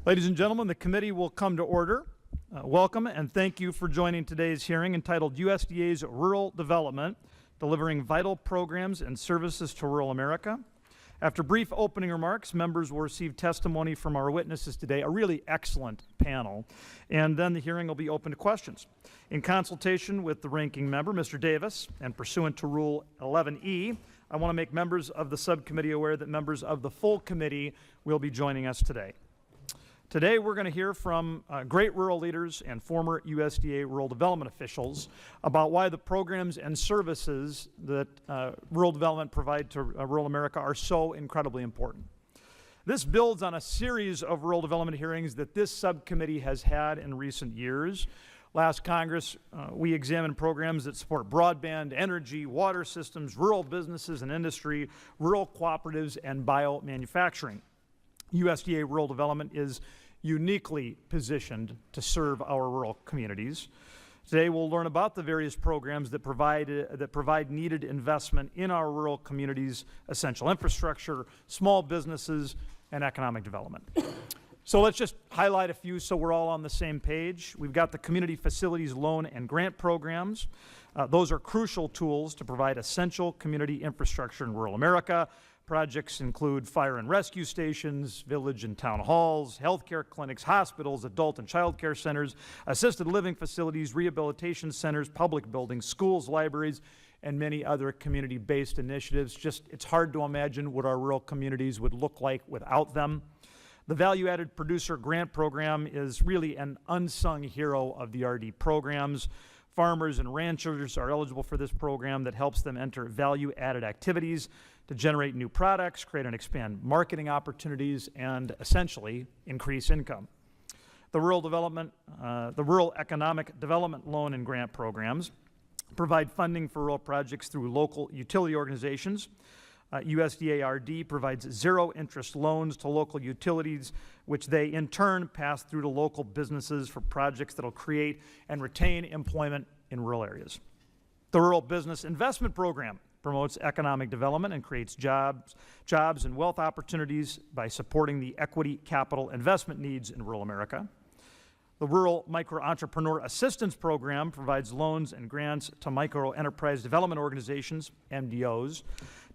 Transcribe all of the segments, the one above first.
Ladies and gentlemen, the committee will come to order. Welcome and thank you for joining today's hearing entitled USDA's Rural Development, Delivering Vital Programs and Services to Rural America. After brief opening remarks, members will receive testimony from our witnesses today, a really excellent panel, and then the hearing will be open to questions. In consultation with the ranking member, Mr. Davis, and pursuant to Rule 11E, I want to make members of the subcommittee aware that members of the full committee will be joining us today. Today we're going to hear from great rural leaders and former USDA rural development officials about why the programs and services that rural development provide to rural America are so incredibly important. This builds on a series of rural development hearings that this subcommittee has had in recent years. Last Congress, we examined programs that support broadband, energy, water systems, rural businesses and industry, rural cooperatives, and biomanufacturing. USDA rural development is uniquely positioned to serve our rural communities. Today we'll learn about the various programs that provide needed investment in our rural communities, essential infrastructure, small businesses, and economic development. So let's just highlight a few so we're all on the same page. We've got the Community Facilities Loan and Grant Programs. Those are crucial tools to provide essential community infrastructure in rural America. Projects include fire and rescue stations, village and town halls, healthcare clinics, hospitals, adult and child care centers, assisted living facilities, rehabilitation centers, public buildings, schools, libraries, and many other community-based initiatives. It's hard to imagine what our rural communities would look like without them. The Value-Added Producer Grant Program is really an unsung hero of the RD programs. Farmers and ranchers are eligible for this program that helps them enter value-added activities to generate new products, create and expand marketing opportunities, and essentially increase income. The Rural Economic Development Loan and Grant Programs provide funding for rural projects through local utility organizations. USDA RD provides zero-interest loans to local utilities, which they in turn pass through to local businesses for projects that will create and retain employment in rural areas. The Rural Business Investment Program promotes economic development and creates jobs and wealth opportunities by supporting the equity capital investment needs in rural America. The Rural Micro-Entrepreneur Assistance Program provides loans and grants to micro-enterprise development organizations, MDOs,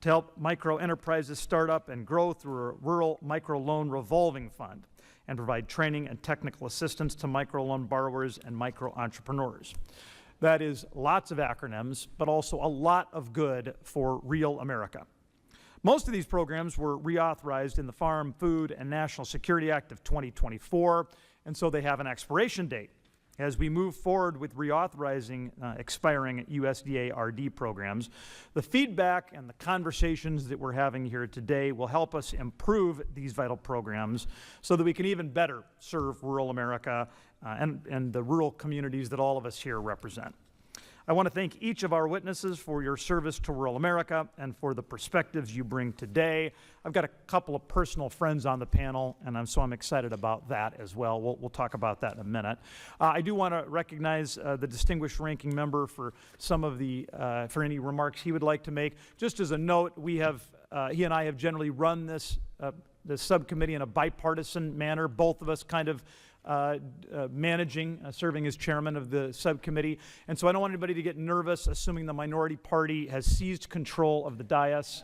to help micro-enterprises start up and grow through a Rural Micro-Loan Revolving Fund and provide training and technical assistance to micro-loan borrowers and micro-entrepreneurs. That is lots of acronyms, but also a lot of good for real America. Most of these programs were reauthorized in the Farm, Food, and National Security Act of 2024, and so they have an expiration date. As we move forward with reauthorizing expiring USDA RD programs, the feedback and the conversations that we're having here today will help us improve these vital programs so that we can even better serve rural America and the rural communities that all of us here represent. I want to thank each of our witnesses for your service to rural America and for the perspectives you bring today. I've got a couple of personal friends on the panel, and so I'm excited about that as well. We'll talk about that in a minute. I do want to recognize the distinguished ranking member for some of for any remarks he would like to make. Just as a note, he and I have generally run this subcommittee in a bipartisan manner, both of us kind of serving as chairman of the subcommittee. And so I don't want anybody to get nervous assuming the minority party has seized control of the dais.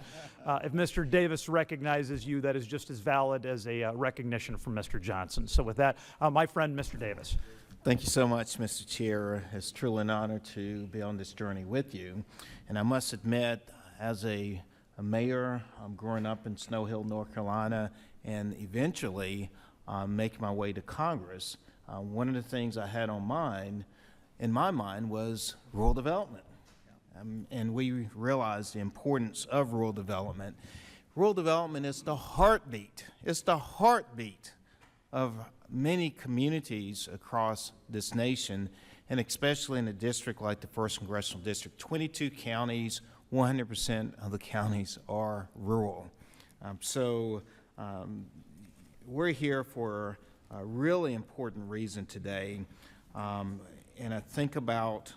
If Mr. Davis recognizes you, that is just as valid as a recognition from Mr. Johnson. So with that, my friend, Mr. Davis. Thank you so much, Mr. Chair. It's truly an honor to be on this journey with you. And I must admit, as a mayor, I'm growing up in Snow Hill, North Carolina, and eventually making my way to Congress, one of the things I had in my mind was rural development. And we realized the importance of rural development. Rural development is the heartbeat. It's the heartbeat of many communities across this nation, and especially in a district like the 1st Congressional District. 22 counties, 100% of the counties are rural. We're here for a really important reason today, and I think about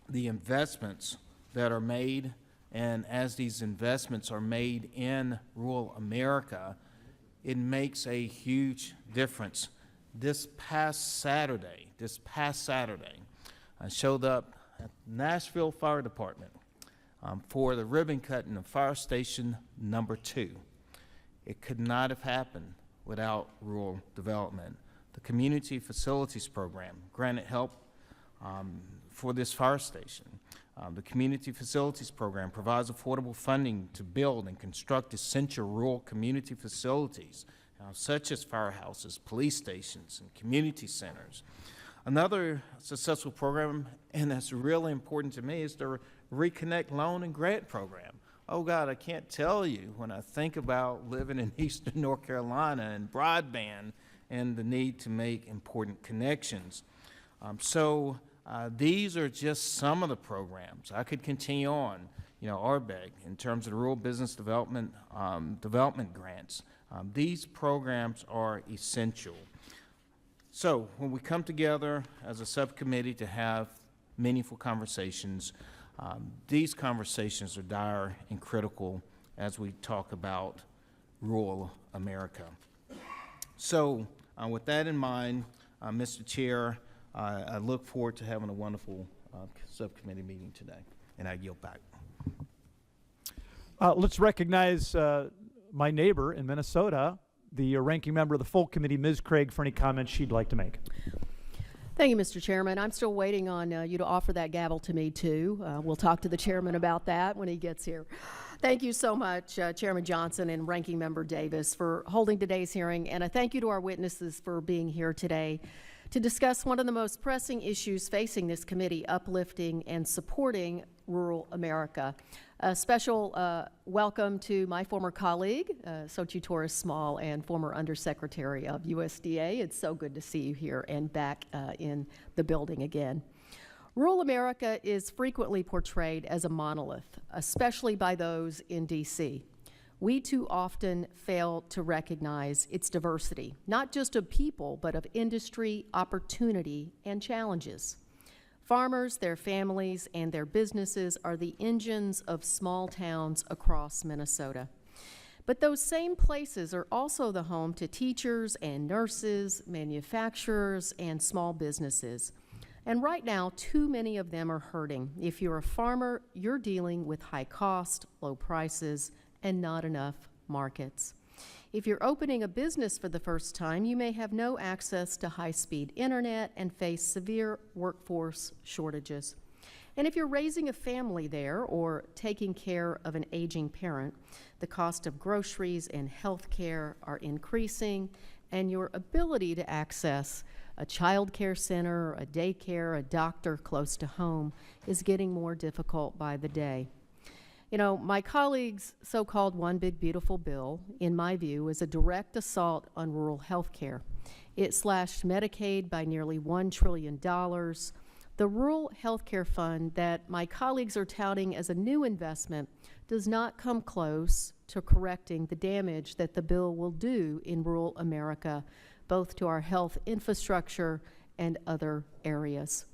the investments that are made, and as these investments are made in rural America, it makes a huge difference. This past Saturday, I showed up at Nashville Fire Department for the ribbon cutting of Fire Station number 2. It could not have happened without rural development. The Community Facilities Program granted help for this fire station. The Community Facilities Program provides affordable funding to build and construct essential rural community facilities, such as firehouses, police stations, and community centers. Another successful program, and that's really important to me, is the Reconnect Loan and Grant Program. Oh God, I can't tell you when I think about living in eastern North Carolina and broadband and the need to make important connections. These are just some of the programs. I could continue on, RBEG, in terms of the Rural Business Development grants. These programs are essential. So when we come together as a subcommittee to have meaningful conversations, these conversations are dire and critical as we talk about rural America. So with that in mind, Mr. Chair, I look forward to having a wonderful subcommittee meeting today, and I yield back. Let's recognize my neighbor in Minnesota, the ranking member of the full committee, Ms. Craig, for any comments she'd like to make. Thank you, Mr. Chairman. I'm still waiting on you to offer that gavel to me, too. We'll talk to the chairman about that when he gets here. Thank you so much, Chairman Johnson and Ranking Member Davis, for holding today's hearing, and a thank you to our witnesses for being here today to discuss one of the most pressing issues facing this committee, uplifting and supporting rural America. A special welcome to my former colleague, Sochil Torres Small, and former Undersecretary of USDA. It's so good to see you here and back in the building again. Rural America is frequently portrayed as a monolith, especially by those in D.C. We too often fail to recognize its diversity, not just of people, but of industry, opportunity, and challenges. Farmers, their families, and their businesses are the engines of small towns across Minnesota. But those same places are also the home to teachers and nurses, manufacturers, and small businesses. And right now, too many of them are hurting. If you're a farmer, you're dealing with high cost, low prices, and not enough markets. If you're opening a business for the first time, you may have no access to high-speed internet and face severe workforce shortages. And if you're raising a family there or taking care of an aging parent, the cost of groceries and health care are increasing, and your ability to access a child care center, a daycare, a doctor close to home is getting more difficult by the day. You know, my colleague's so-called One Big Beautiful Bill, in my view, is a direct assault on rural health care. It slashed Medicaid by nearly $1 trillion. The Rural Health Care Fund that my colleagues are touting as a new investment does not come close to correcting the damage that the bill will do in rural America, both to our health infrastructure and other areas.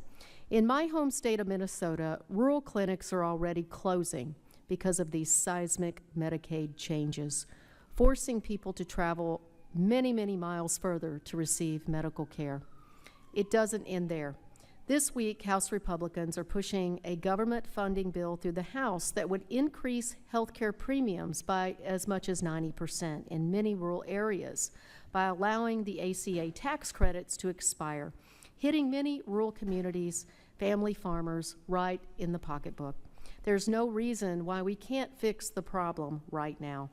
In my home state of Minnesota, rural clinics are already closing because of these seismic Medicaid changes, forcing people to travel many, many miles further to receive medical care. It doesn't end there. This week, House Republicans are pushing a government funding bill through the House that would increase health care premiums by as much as 90% in many rural areas by allowing the ACA tax credits to expire, hitting many rural communities, family farmers, right in the pocketbook. There's no reason why we can't fix the problem right now.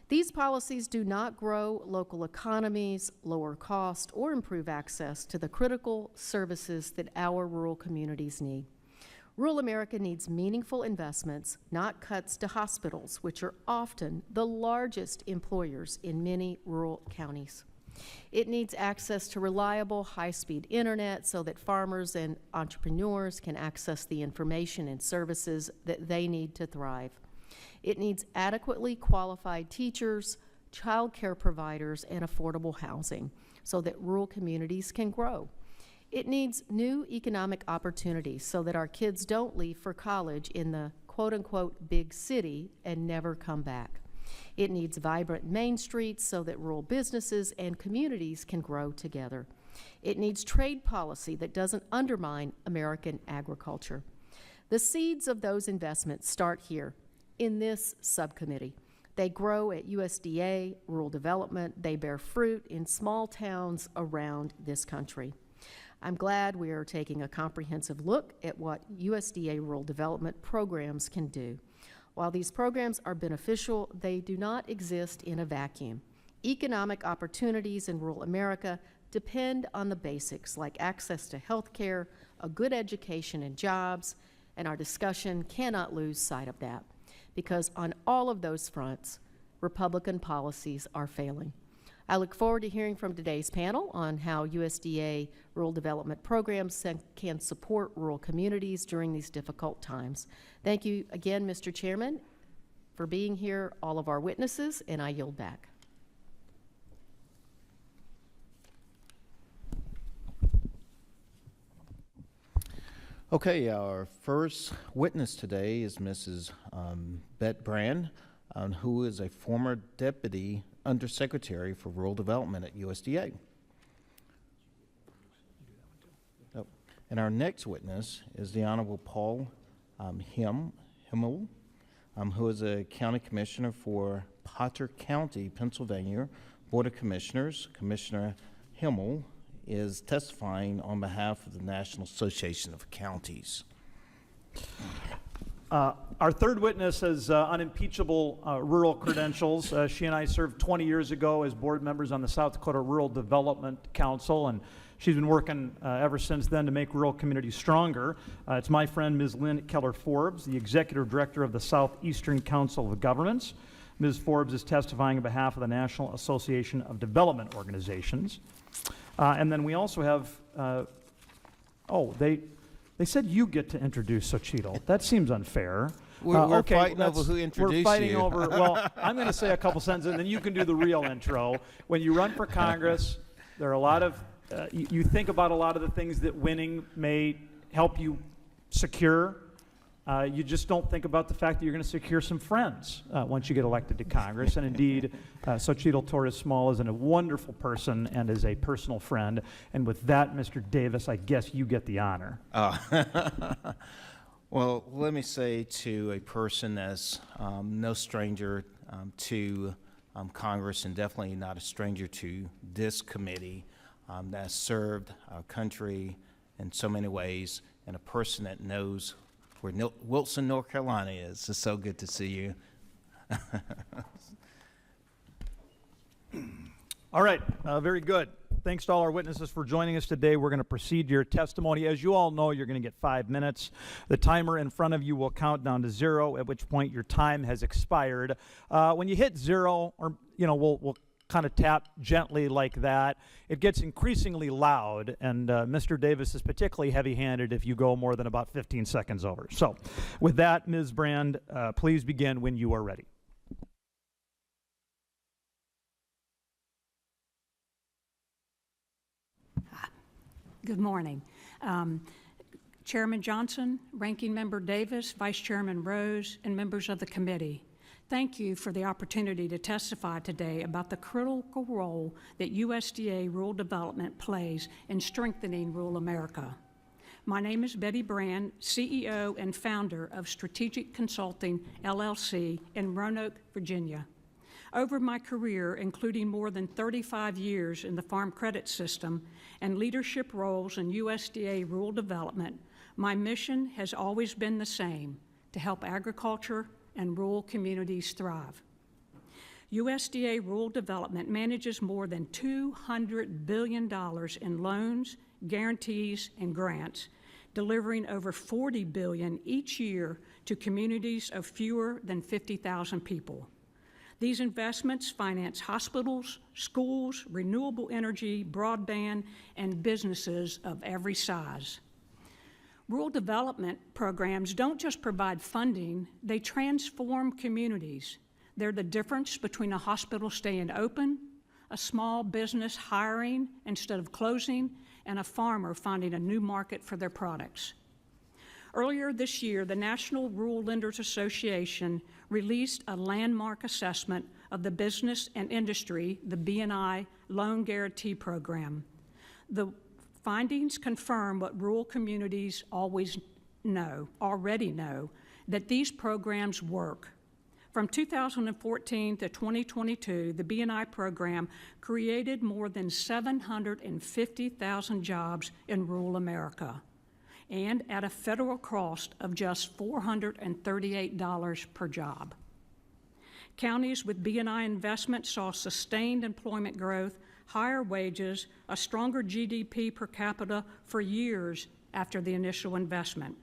These policies do not grow local economies, lower cost, or improve access to the critical services that our rural communities need. Rural America needs meaningful investments, not cuts to hospitals, which are often the largest employers in many rural counties. It needs access to reliable, high-speed internet so that farmers and entrepreneurs can access the information and services that they need to thrive. It needs adequately qualified teachers, child care providers, and affordable housing so that rural communities can grow. It needs new economic opportunities so that our kids don't leave for college in the quote-unquote big city and never come back. It needs vibrant main streets so that rural businesses and communities can grow together. It needs trade policy that doesn't undermine American agriculture. The seeds of those investments start here, in this subcommittee. They grow at USDA, rural development. They bear fruit in small towns around this country. I'm glad we are taking a comprehensive look at what USDA rural development programs can do. While these programs are beneficial, they do not exist in a vacuum. Economic opportunities in rural America depend on the basics like access to health care, a good education and jobs, and our discussion cannot lose sight of that, because on all of those fronts, Republican policies are failing. I look forward to hearing from today's panel on how USDA rural development programs can support rural communities during these difficult times. Thank you again, Mr. Chairman, for being here, all of our witnesses, and I yield back. Okay, our first witness today is Mrs. Betty Brand, who is a former Deputy Undersecretary for Rural Development at USDA. Oh. And our next witness is the Honorable Paul Himl, who is a County Commissioner for Potter County, Pennsylvania Board of Commissioners. Commissioner Himl is testifying on behalf of the National Association of Counties. Our third witness has unimpeachable rural credentials. She and I served 20 years ago as board members on the South Dakota Rural Development Council, and she's been working ever since then to make rural communities stronger. It's my friend, Ms. Lynn Keller Forbes, the Executive Director of the Southeastern Council of Governments. Ms. Forbes is testifying on behalf of the National Association of Development Organizations. And then we also have, they said you get to introduce Sochil. That seems unfair. We're Okay, fighting over who introduced We're fighting you. over, well, I'm going to say a couple sentences, and then you can do the real intro. When you run for Congress, there are a lot of, you think about a lot of the things that winning may help you secure. You just don't think about the fact that you're going to secure some friends once you get elected to Congress. And indeed, Sochil Torres Small is a wonderful person and is a personal friend. And with that, Mr. Davis, I guess you get the honor. Well, let me say to a person that's no stranger to Congress, and definitely not a stranger to this committee, that served our country in so many ways, and a person that knows where Wilson, North Carolina is. It's so good to see you. All right, very good. Thanks to all our witnesses for joining us today. We're going to proceed to your testimony. As you all know, you're going to get 5 minutes. The timer in front of you will count down to 0, at which point your time has expired. When you hit 0, or we'll kind of tap gently like that, it gets increasingly loud, and Mr. Davis is particularly heavy-handed if you go more than about 15 seconds over. So with that, Ms. Brand, please begin when you are ready. Good morning. Chairman Johnson, Ranking Member Davis, Vice Chairman Rose, and members of the committee. Thank you for the opportunity to testify today about the critical role that USDA rural development plays in strengthening rural America. My name is Betty Brand, CEO and founder of Strategic Consulting, LLC in Roanoke, Virginia. Over my career, including more than 35 years in the Farm Credit System and leadership roles in USDA rural development, my mission has always been the same: to help agriculture and rural communities thrive. USDA Rural Development manages more than $200 billion in loans, guarantees, and grants, delivering over $40 billion each year to communities of fewer than 50,000 people. These investments finance hospitals, schools, renewable energy, broadband, and businesses of every size. Rural development programs don't just provide funding, they transform communities. They're the difference between a hospital staying open, a small business hiring instead of closing, and a farmer finding a new market for their products. Earlier this year, the National Rural Lenders Association released a landmark assessment of the business and industry, the B&I Loan Guarantee Program. The findings confirm what rural communities already know, that these programs work. From 2014 to 2022, the B&I program created more than 750,000 jobs in rural America, and at a federal cost of just $438 per job. Counties with B&I investment saw sustained employment growth, higher wages, a stronger GDP per capita for years after the initial investment.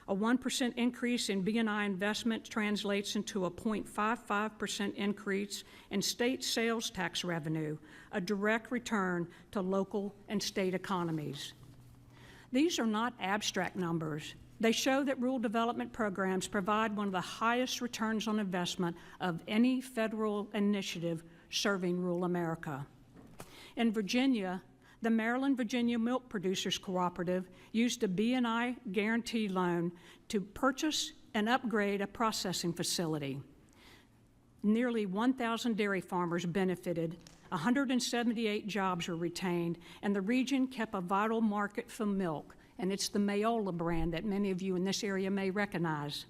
A 1% increase in B&I investment translates into a 0.55% increase in state sales tax revenue, a direct return to local and state economies. These are not abstract numbers. They show that rural development programs provide one of the highest returns on investment of any federal initiative serving rural America. In Virginia, the Maryland-Virginia Milk Producers Cooperative used a B&I guarantee loan to purchase and upgrade a processing facility. Nearly 1,000 dairy farmers benefited, 178 jobs were retained, and the region kept a vital market for milk, and it's the Mayola brand that many of you in this area may recognize.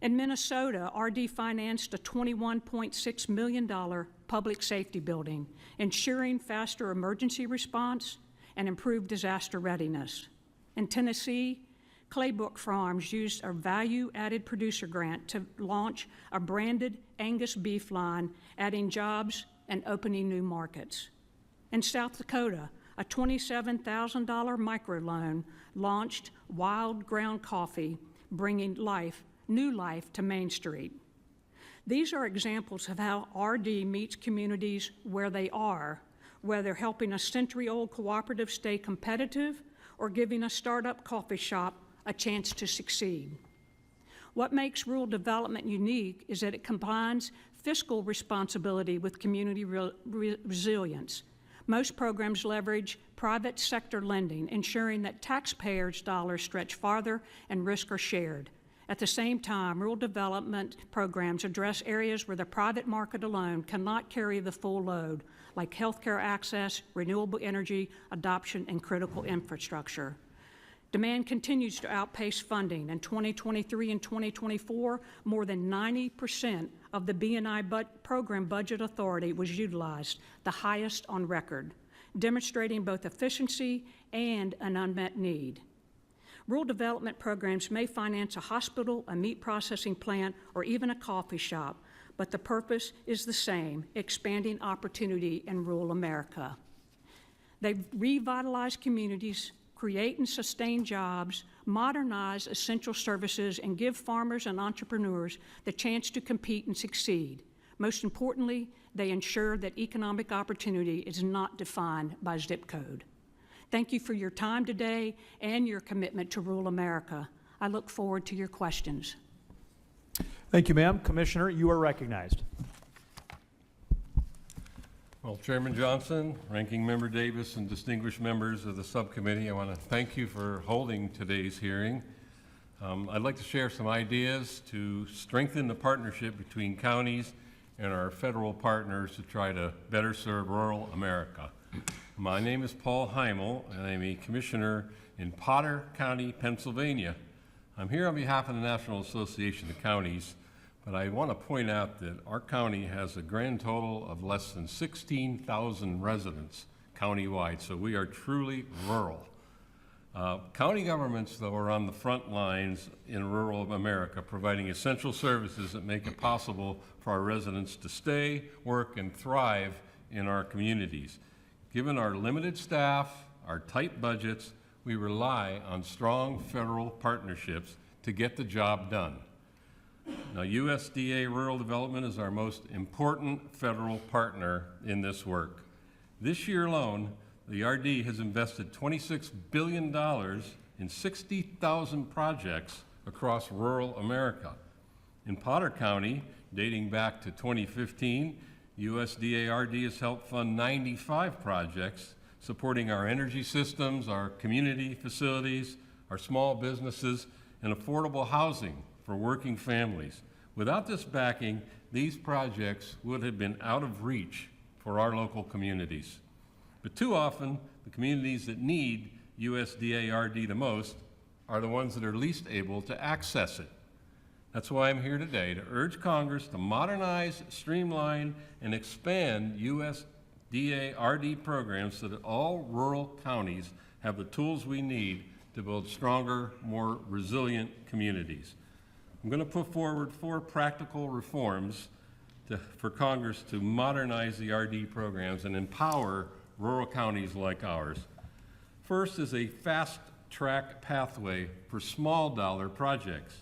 In Minnesota, RD financed a $21.6 million public safety building, ensuring faster emergency response and improved disaster readiness. In Tennessee, Claybrook Farms used a value-added producer grant to launch a branded Angus beef line, adding jobs and opening new markets. In South Dakota, a $27,000 microloan launched Wild Ground Coffee, bringing new life to Main Street. These are examples of how RD meets communities where they are, whether helping a century-old cooperative stay competitive or giving a startup coffee shop a chance to succeed. What makes rural development unique is that it combines fiscal responsibility with community resilience. Most programs leverage private sector lending, ensuring that taxpayers' dollars stretch farther and risks are shared. At the same time, rural development programs address areas where the private market alone cannot carry the full load, like healthcare access, renewable energy, adoption, and critical infrastructure. Demand continues to outpace funding. In 2023 and 2024, more than 90% of the B&I program budget authority was utilized, the highest on record, demonstrating both efficiency and an unmet need. Rural development programs may finance a hospital, a meat processing plant, or even a coffee shop, but the purpose is the same: expanding opportunity in rural America. They revitalize communities, create and sustain jobs, modernize essential services, and give farmers and entrepreneurs the chance to compete and succeed. Most importantly, they ensure that economic opportunity is not defined by zip code. Thank you for your time today and your commitment to rural America. I look forward to your questions. Thank you, ma'am. Commissioner, you are recognized. Well, Chairman Johnson, Ranking Member Davis, and distinguished members of the subcommittee, I want to thank you for holding today's hearing. I'd like to share some ideas to strengthen the partnership between counties and our federal partners to try to better serve rural America. My name is Paul Himl, and I'm a commissioner in Potter County, Pennsylvania. I'm here on behalf of the National Association of Counties, but I want to point out that our county has a grand total of less than 16,000 residents countywide, so we are truly rural. County governments, though, are on the front lines in rural America, providing essential services that make it possible for our residents to stay, work, and thrive in our communities. Given our limited staff, our tight budgets, we rely on strong federal partnerships to get the job done. Now, USDA Rural Development is our most important federal partner in this work. This year alone, the RD has invested $26 billion in 60,000 projects across rural America. In Potter County, dating back to 2015, USDA RD has helped fund 95 projects supporting our energy systems, our community facilities, our small businesses, and affordable housing for working families. Without this backing, these projects would have been out of reach for our local communities. But too often, the communities that need USDA RD the most are the ones that are least able to access it. That's why I'm here today, to urge Congress to modernize, streamline, and expand USDA RD programs so that all rural counties have the tools we need to build stronger, more resilient communities. I'm going to put forward 4 practical reforms for Congress to modernize the RD programs and empower rural counties like ours. First is a fast-track pathway for small-dollar projects.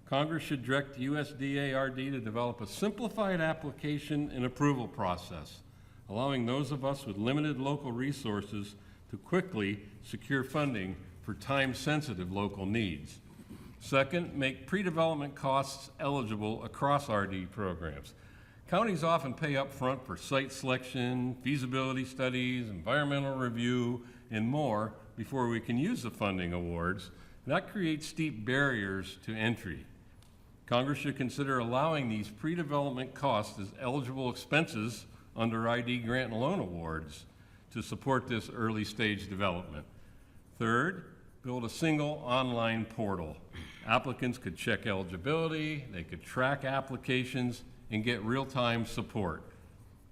Congress should direct USDA RD to develop a simplified application and approval process, allowing those of us with limited local resources to quickly secure funding for time-sensitive local needs. Second, make pre-development costs eligible across RD programs. Counties often pay up front for site selection, feasibility studies, environmental review, and more before we can use the funding awards. That creates steep barriers to entry. Congress should consider allowing these pre-development costs as eligible expenses under ID grant and loan awards to support this early stage development. Third, build a single online portal. Applicants could check eligibility, they could track applications, and get real-time support.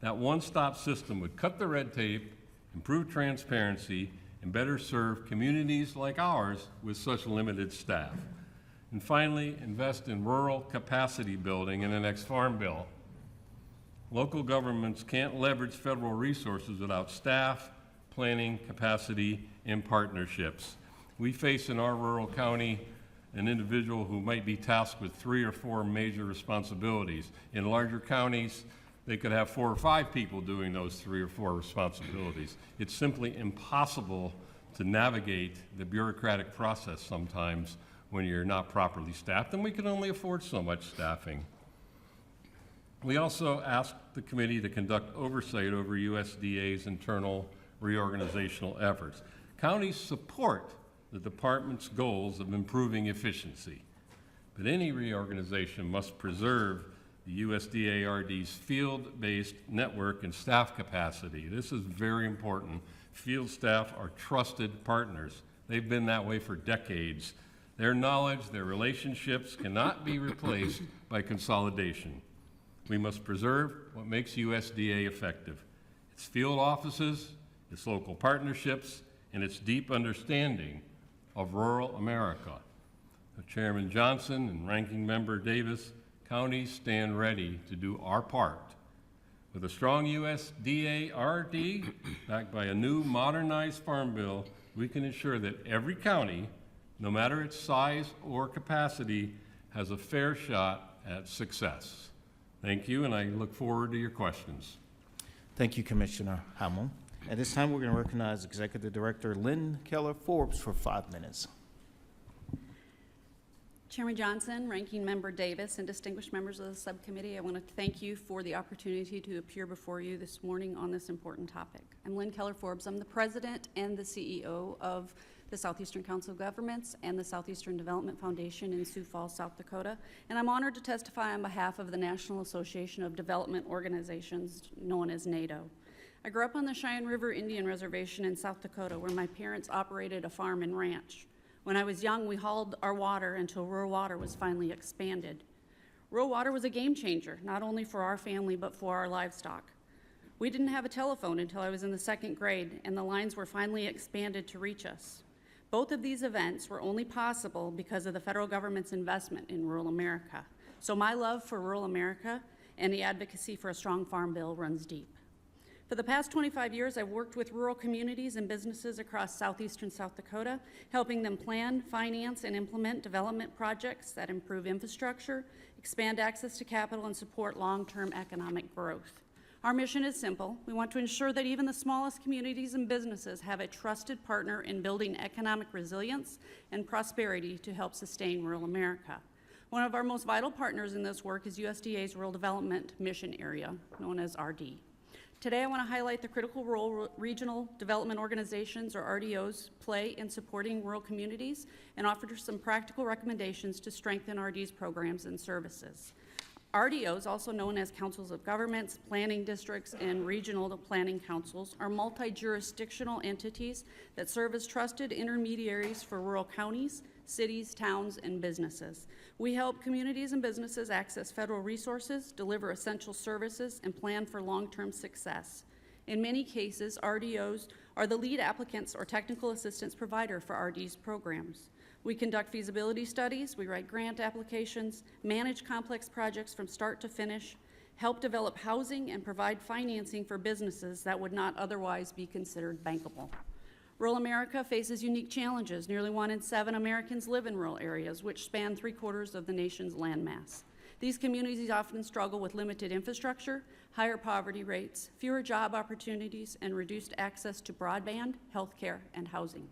That one-stop system would cut the red tape, improve transparency, and better serve communities like ours with such limited staff. And finally, invest in rural capacity building in the next Farm Bill. Local governments can't leverage federal resources without staff, planning, capacity, and partnerships. We face in our rural county an individual who might be tasked with 3 or 4 major responsibilities. In larger counties, they could have 4 or 5 people doing those 3 or 4 responsibilities. It's simply impossible to navigate the bureaucratic process sometimes when you're not properly staffed, and we can only afford so much staffing. We also asked the committee to conduct oversight over USDA's internal reorganizational efforts. Counties support the department's goals of improving efficiency, but any reorganization must preserve the USDA RD's field-based network and staff capacity. This is very important. Field staff are trusted partners. They've been that way for decades. Their knowledge, their relationships cannot be replaced by consolidation. We must preserve what makes USDA effective. Its field offices, its local partnerships, and its deep understanding of rural America. Chairman Johnson and Ranking Member Davis, counties stand ready to do our part. With a strong USDA RD backed by a new modernized Farm Bill, we can ensure that every county, no matter its size or capacity, has a fair shot at success. Thank you, and I look forward to your questions. Thank you, Commissioner Himl. At this time, we're going to recognize Executive Director Lynn Keller Forbes for 5 minutes. Chairman Johnson, Ranking Member Davis, and distinguished members of the subcommittee, I want to thank you for the opportunity to appear before you this morning on this important topic. I'm Lynn Keller Forbes. I'm the President and the CEO of the Southeastern Council of Governments and the Southeastern Development Foundation in Sioux Falls, South Dakota, and I'm honored to testify on behalf of the National Association of Development Organizations, known as NATO. I grew up on the Cheyenne River Indian Reservation in South Dakota, where my parents operated a farm and ranch. When I was young, we hauled our water until rural water was finally expanded. Rural water was a game changer, not only for our family, but for our livestock. We didn't have a telephone until I was in the 2nd grade, and the lines were finally expanded to reach us. Both of these events were only possible because of the federal government's investment in rural America. So my love for rural America and the advocacy for a strong farm bill runs deep. For the past 25 years, I've worked with rural communities and businesses across southeastern South Dakota, helping them plan, finance, and implement development projects that improve infrastructure, expand access to capital, and support long-term economic growth. Our mission is simple. We want to ensure that even the smallest communities and businesses have a trusted partner in building economic resilience and prosperity to help sustain rural America. One of our most vital partners in this work is USDA's Rural Development Mission Area, known as RD. Today, I want to highlight the critical role regional development organizations, or RDOs, play in supporting rural communities and offer some practical recommendations to strengthen RD's programs and services. RDOs, also known as councils of governments, planning districts, and regional planning councils, are multi-jurisdictional entities that serve as trusted intermediaries for rural counties, cities, towns, and businesses. We help communities and businesses access federal resources, deliver essential services, and plan for long-term success. In many cases, RDOs are the lead applicants or technical assistance provider for RD's programs. We conduct feasibility studies, we write grant applications, manage complex projects from start to finish, help develop housing, and provide financing for businesses that would not otherwise be considered bankable. Rural America faces unique challenges. Nearly 1 in 7 Americans live in rural areas, which span 3/4 of the nation's landmass. These communities often struggle with limited infrastructure, higher poverty rates, fewer job opportunities, and reduced access to broadband, healthcare, and housing.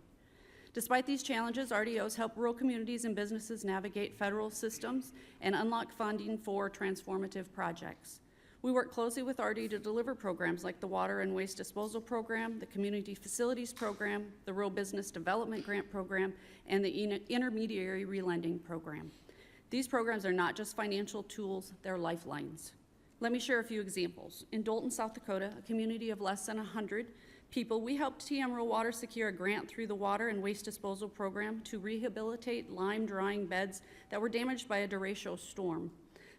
Despite these challenges, RDOs help rural communities and businesses navigate federal systems and unlock funding for transformative projects. We work closely with RD to deliver programs like the Water and Waste Disposal Program, the Community Facilities Program, the Rural Business Development Grant Program, and the Intermediary Relending Program. These programs are not just financial tools, they're lifelines. Let me share a few examples. In Dalton, South Dakota, a community of less than 100 people, we helped TM Rural Water secure a grant through the Water and Waste Disposal Program to rehabilitate lime drying beds that were damaged by a derecho storm.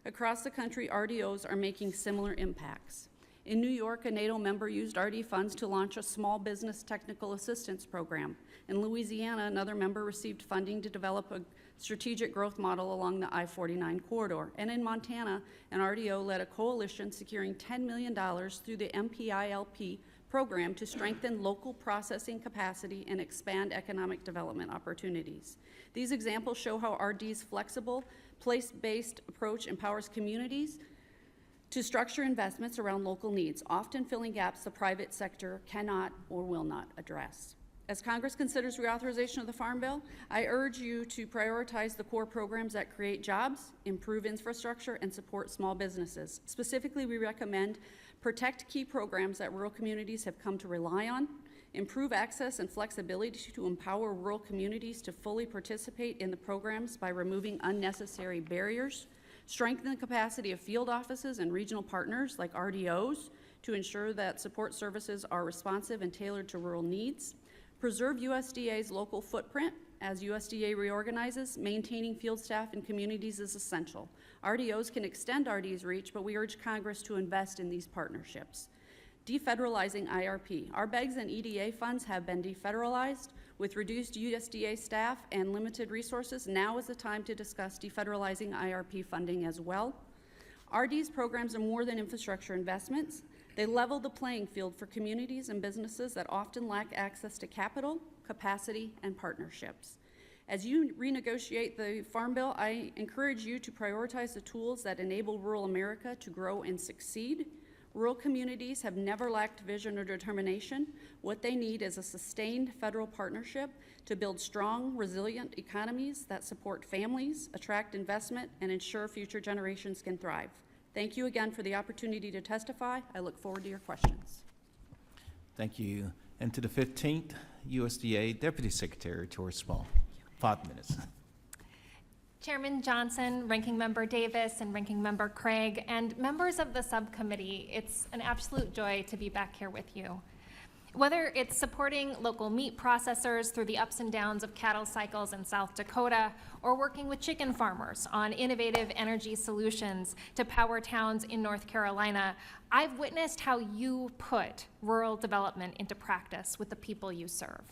Across the country, RDOs are making similar impacts. In New York, a NATO member used RD funds to launch a small business technical assistance program. In Louisiana, another member received funding to develop a strategic growth model along the I-49 corridor. And in Montana, an RDO led a coalition securing $10 million through the MPILP program to strengthen local processing capacity and expand economic development opportunities. These examples show how RD's flexible, place-based approach empowers communities to structure investments around local needs, often filling gaps the private sector cannot or will not address. As Congress considers reauthorization of the Farm Bill, I urge you to prioritize the core programs that create jobs, improve infrastructure, and support small businesses. Specifically, we recommend protect key programs that rural communities have come to rely on, improve access and flexibility to empower rural communities to fully participate in the programs by removing unnecessary barriers, strengthen the capacity of field offices and regional partners like RDOs to ensure that support services are responsive and tailored to rural needs, preserve USDA's local footprint. As USDA reorganizes, maintaining field staff in communities is essential. RDOs can extend RD's reach, but we urge Congress to invest in these partnerships. Defederalizing IRP. Our BEGS and EDA funds have been defederalized. With reduced USDA staff and limited resources, now is the time to discuss defederalizing IRP funding as well. RD's programs are more than infrastructure investments. They level the playing field for communities and businesses that often lack access to capital, capacity, and partnerships. As you renegotiate the Farm Bill, I encourage you to prioritize the tools that enable rural America to grow and succeed. Rural communities have never lacked vision or determination. What they need is a sustained federal partnership to build strong, resilient economies that support families, attract investment, and ensure future generations can thrive. Thank you again for the opportunity to testify. I look forward to your questions. Thank you. And to the 15th, USDA Deputy Secretary Torres. 5 minutes. Chairman Johnson, Ranking Member Davis, and Ranking Member Craig, and members of the subcommittee, it's an absolute joy to be back here with you. Whether it's supporting local meat processors through the ups and downs of cattle cycles in South Dakota, or working with chicken farmers on innovative energy solutions to power towns in North Carolina, I've witnessed how you put rural development into practice with the people you serve.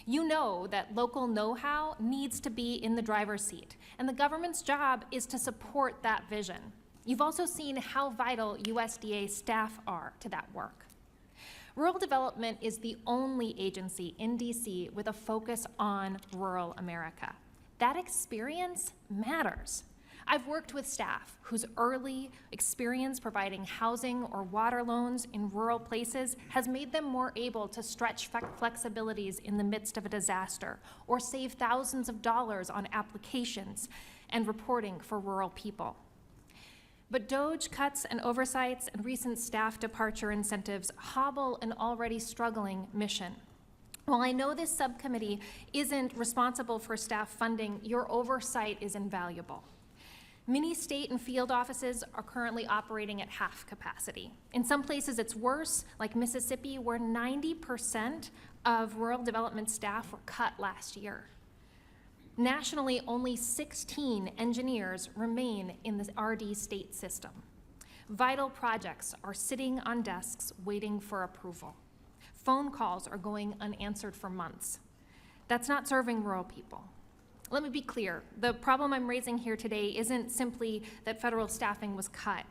You know that local know-how needs to be in the driver's seat, and the government's job is to support that vision. You've also seen how vital USDA staff are to that work. Rural development is the only agency in DC with a focus on rural America. That experience matters. I've worked with staff whose early experience providing housing or water loans in rural places has made them more able to stretch flexibilities in the midst of a disaster or save thousands of dollars on applications and reporting for rural people. But DOGE cuts and oversights and recent staff departure incentives hobble an already struggling mission. While I know this subcommittee isn't responsible for staff funding, your oversight is invaluable. Many state and field offices are currently operating at half capacity. In some places it's worse, like Mississippi, where 90% of rural development staff were cut last year. Nationally, only 16 engineers remain in the RD state system. Vital projects are sitting on desks waiting for approval. Phone calls are going unanswered for months. That's not serving rural people. Let me be clear, the problem I'm raising here today isn't simply that federal staffing was cut.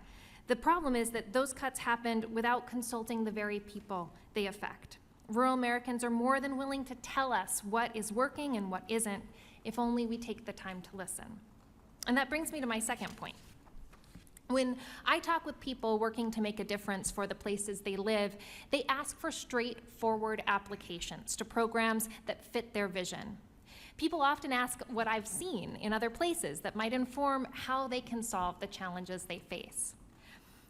The problem is that those cuts happened without consulting the very people they affect. Rural Americans are more than willing to tell us what is working and what isn't, if only we take the time to listen. And that brings me to my second point. When I talk with people working to make a difference for the places they live, they ask for straightforward applications to programs that fit their vision. People often ask what I've seen in other places that might inform how they can solve the challenges they face.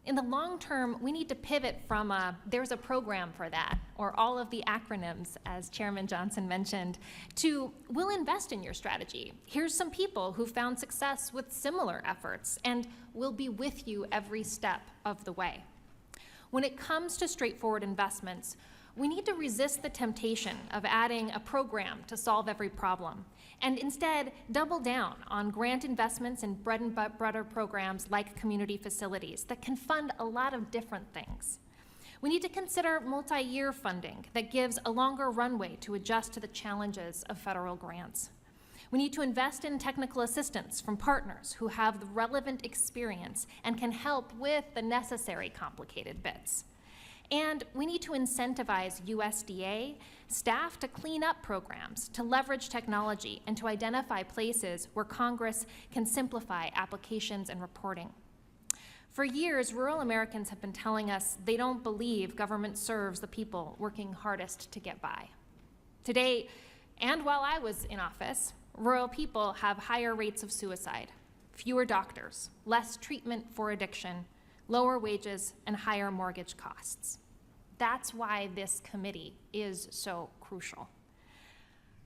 In the long term, we need to pivot from there's a program for that, or all of the acronyms, as Chairman Johnson mentioned, to we'll invest in your strategy. Here's some people who found success with similar efforts, and we'll be with you every step of the way. When it comes to straightforward investments, we need to resist the temptation of adding a program to solve every problem, and instead double down on grant investments in bread and butter programs like community facilities that can fund a lot of different things. We need to consider multi-year funding that gives a longer runway to adjust to the challenges of federal grants. We need to invest in technical assistance from partners who have the relevant experience and can help with the necessary complicated bits. And we need to incentivize USDA staff to clean up programs, to leverage technology, and to identify places where Congress can simplify applications and reporting. For years, rural Americans have been telling us they don't believe government serves the people working hardest to get by. Today, and while I was in office, rural people have higher rates of suicide, fewer doctors, less treatment for addiction, lower wages, and higher mortgage costs. That's why this committee is so crucial.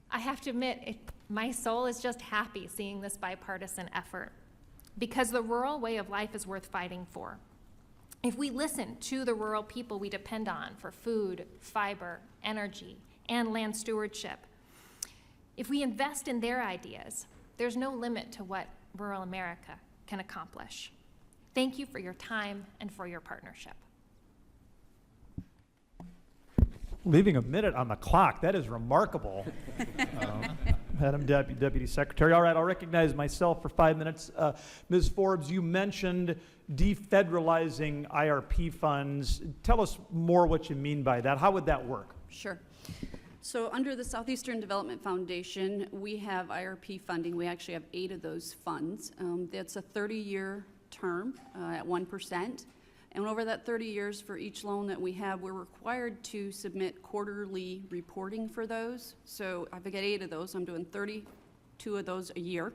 I have to admit, my soul is just happy seeing this bipartisan effort, because the rural way of life is worth fighting for. If we listen to the rural people we depend on for food, fiber, energy, and land stewardship, if we invest in their ideas, there's no limit to what rural America can accomplish. Thank you for your time and for your partnership. Leaving a minute on the clock, that is remarkable. Madam Deputy Secretary. All right, I'll recognize myself for 5 minutes. Ms. Forbes, you mentioned defederalizing IRP funds. Tell us more what you mean by that. How would that work? Sure. So under the Southeastern Development Foundation, we have IRP funding. We actually have 8 of those funds. That's a 30-year term at 1%. And over that 30 years, for each loan that we have, we're required to submit quarterly reporting for those. So I've got 8 of those. I'm doing 32 of those a year.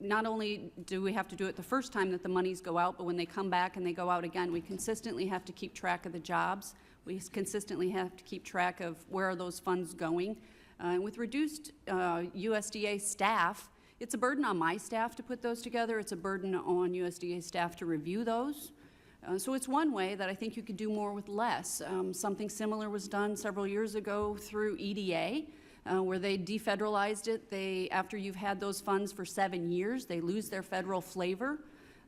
Not only do we have to do it the first time that the monies go out, but when they come back and they go out again, we consistently have to keep track of the jobs. We consistently have to keep track of where are those funds going. And with reduced USDA staff, it's a burden on my staff to put those together. It's a burden on USDA staff to review those. So it's one way that I think you could do more with less. Something similar was done several years ago through EDA, where they defederalized it. After you've had those funds for 7 years, they lose their federal flavor.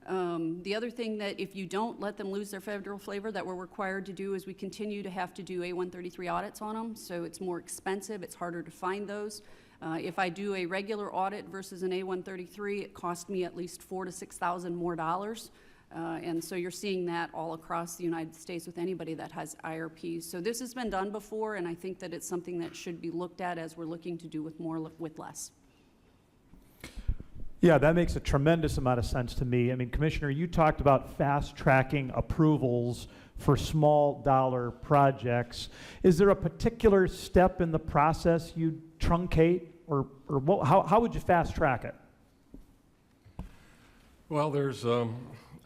The other thing that if you don't let them lose their federal flavor that we're required to do is we continue to have to do A133 audits on them, so it's more expensive, it's harder to find those. If I do a regular audit versus an A133, it costs me at least $4,000 to $6,000 more dollars. And so you're seeing that all across the United States with anybody that has IRPs. So this has been done before, and I think that it's something that should be looked at as we're looking to do with more with less. Yeah, that makes a tremendous amount of sense to me. I mean, Commissioner, you talked about fast-tracking approvals for small dollar projects. Is there a particular step in the process you'd truncate, or how would you fast-track it? Well, there's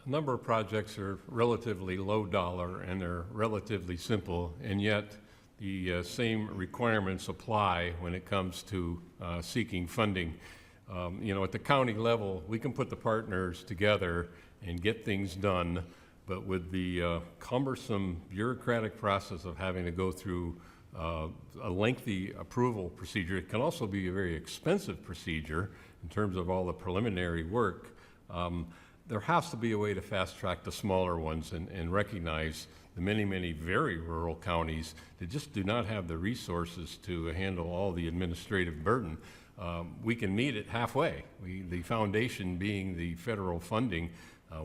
A number of projects are relatively low dollar and they're relatively simple, and yet the same requirements apply when it comes to seeking funding. At the county level, we can put the partners together and get things done, but with the cumbersome bureaucratic process of having to go through a lengthy approval procedure, it can also be a very expensive procedure in terms of all the preliminary work. There has to be a way to fast track the smaller ones and recognize the many, many very rural counties that just do not have the resources to handle all the administrative burden. We can meet it halfway. The foundation being the federal funding,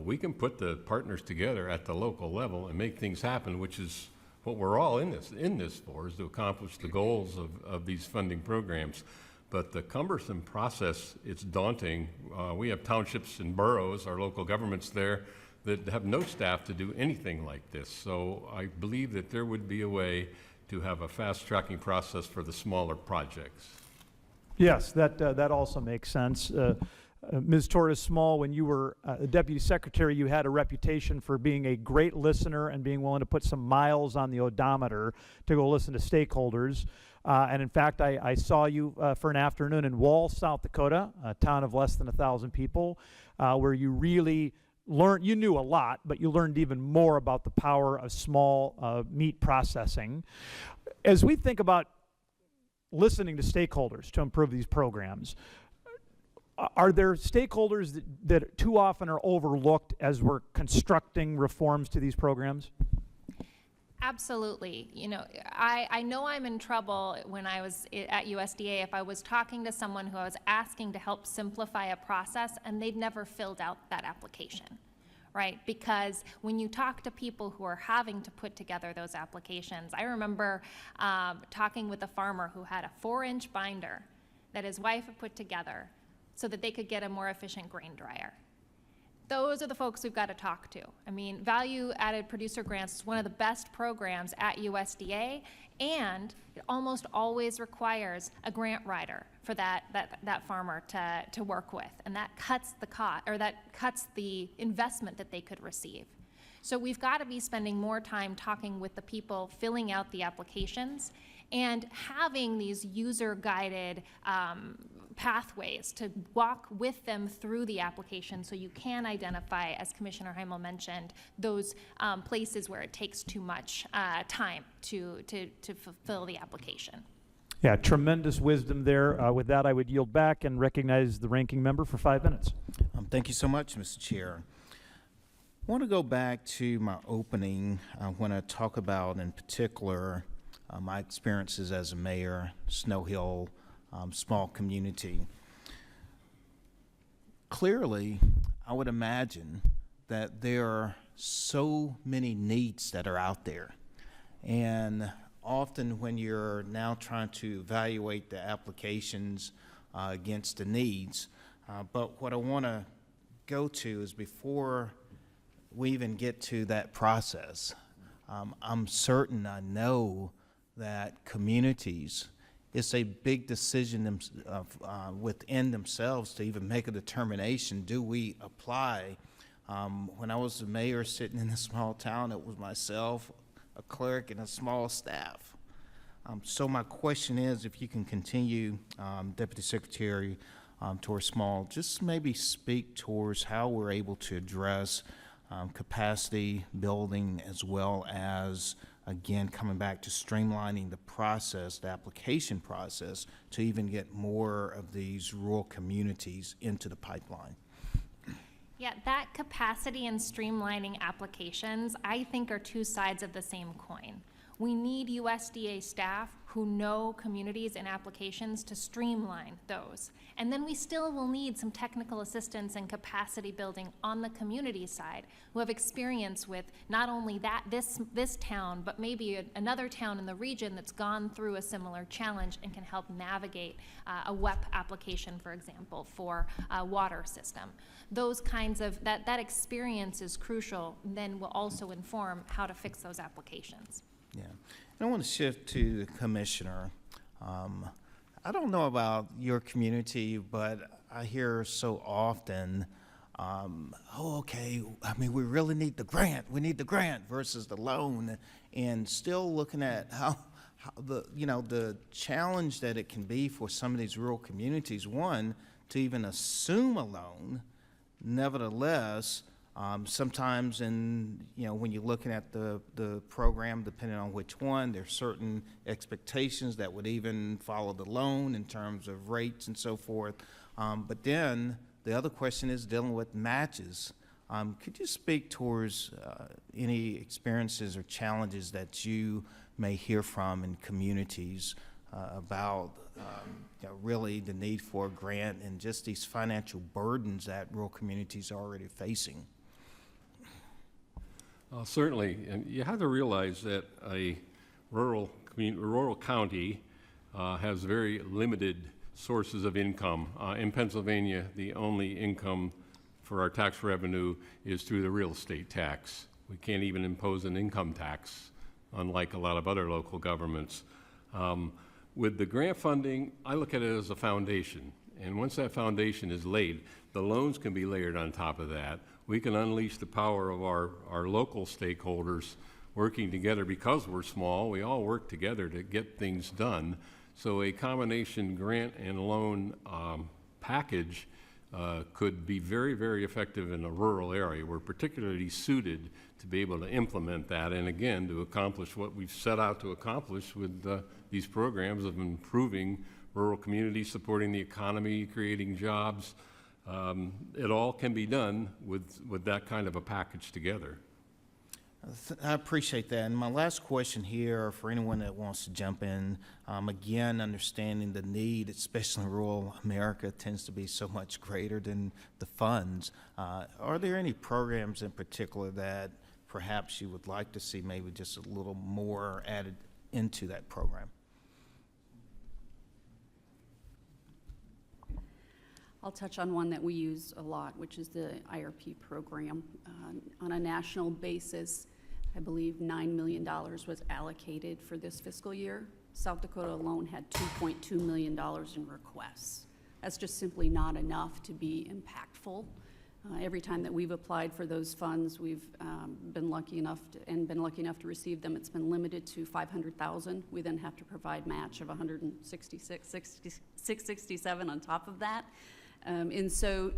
we can put the partners together at the local level and make things happen, which is what we're all in this for, is to accomplish the goals of these funding programs. But the cumbersome process, it's daunting. We have townships and boroughs, our local governments there, that have no staff to do anything like this. So I believe that there would be a way to have a fast-tracking process for the smaller projects. Yes, that also makes sense. Ms. Torres Small, when you were Deputy Secretary, you had a reputation for being a great listener and being willing to put some miles on the odometer to go listen to stakeholders. And in fact, I saw you for an afternoon in Wall, South Dakota, a town of less than 1,000 people, where you really learned, you knew a lot, but you learned even more about the power of small meat processing. As we think about listening to stakeholders to improve these programs, are there stakeholders that too often are overlooked as we're constructing reforms to these programs? Absolutely. I know I'm in trouble when I was at USDA if I was talking to someone who I was asking to help simplify a process and they'd never filled out that application, right? Because when you talk to people who are having to put together those applications, I remember talking with a farmer who had a 4-inch binder that his wife had put together so that they could get a more efficient grain dryer. Those are the folks we've got to talk to. I mean, value-added producer grants is one of the best programs at USDA, and it almost always requires a grant writer for that farmer to work with, and that cuts the cost, or that cuts the investment that they could receive. So we've got to be spending more time talking with the people filling out the applications and having these user-guided pathways to walk with them through the application so you can identify, as Commissioner Himl mentioned, those places where it takes too much time to fulfill the application. Yeah, tremendous wisdom there. With that, I would yield back and recognize the ranking member for 5 minutes. Thank you so much, Mr. Chair. I want to go back to my opening when I talk about, in particular, my experiences as a mayor, Snow Hill, small community. Clearly, I would imagine that there are so many needs that are out there. And often when you're now trying to evaluate the applications against the needs, but what I want to go to is before we even get to that process, I'm certain, I know that communities, it's a big decision within themselves to even make a determination. Do we apply? When I was the mayor sitting in a small town, it was myself, a clerk, and a small staff. So my question is, if you can continue, Deputy Secretary Torres Small, just maybe speak towards how we're able to address capacity building, as well as, again, coming back to streamlining the process, the application process, to even get more of these rural communities into the pipeline. Yeah, that capacity and streamlining applications, I think, are two sides of the same coin. We need USDA staff who know communities and applications to streamline those. And then we still will need some technical assistance and capacity building on the community side who have experience with not only this town, but maybe another town in the region that's gone through a similar challenge and can help navigate a WEP application, for example, for a water system. Those kinds of, that experience is crucial, then will also inform how to fix those applications. Yeah, and I want to shift to the commissioner. I don't know about your community, but I hear so often okay, I mean, we really need the grant. We need the grant versus the loan, and still looking at how the challenge that it can be for some of these rural communities, one, to even assume a loan. Nevertheless, sometimes when you're looking at the program, depending on which one, there's certain expectations that would even follow the loan in terms of rates and so forth. But then the other question is dealing with matches. Could you speak towards any experiences or challenges that you may hear from in communities about really the need for a grant and just these financial burdens that rural communities are already facing? Certainly, and you have to realize that a rural county has very limited sources of income. In Pennsylvania, the only income for our tax revenue is through the real estate tax. We can't even impose an income tax, unlike a lot of other local governments. With the grant funding, I look at it as a foundation. And once that foundation is laid, the loans can be layered on top of that. We can unleash the power of our local stakeholders working together. Because we're small, we all work together to get things done. So a combination grant and loan package could be very, very effective in a rural area. We're particularly suited to be able to implement that, and again, to accomplish what we've set out to accomplish with these programs of improving rural communities, supporting the economy, creating jobs. It all can be done with that kind of a package together. I appreciate that. And my last question here, for anyone that wants to jump in, again, understanding the need, especially in rural America, tends to be so much greater than the funds. Are there any programs in particular that perhaps you would like to see maybe just a little more added into that program? I'll touch on one that we use a lot, which is the IRP program. On a national basis, I believe $9 million was allocated for this fiscal year. South Dakota alone had $2.2 million in requests. That's just simply not enough to be impactful. Every time that we've applied for those funds, we've been lucky enough to receive them. It's been limited to $500,000. We then have to provide match of $667 on top of that. And so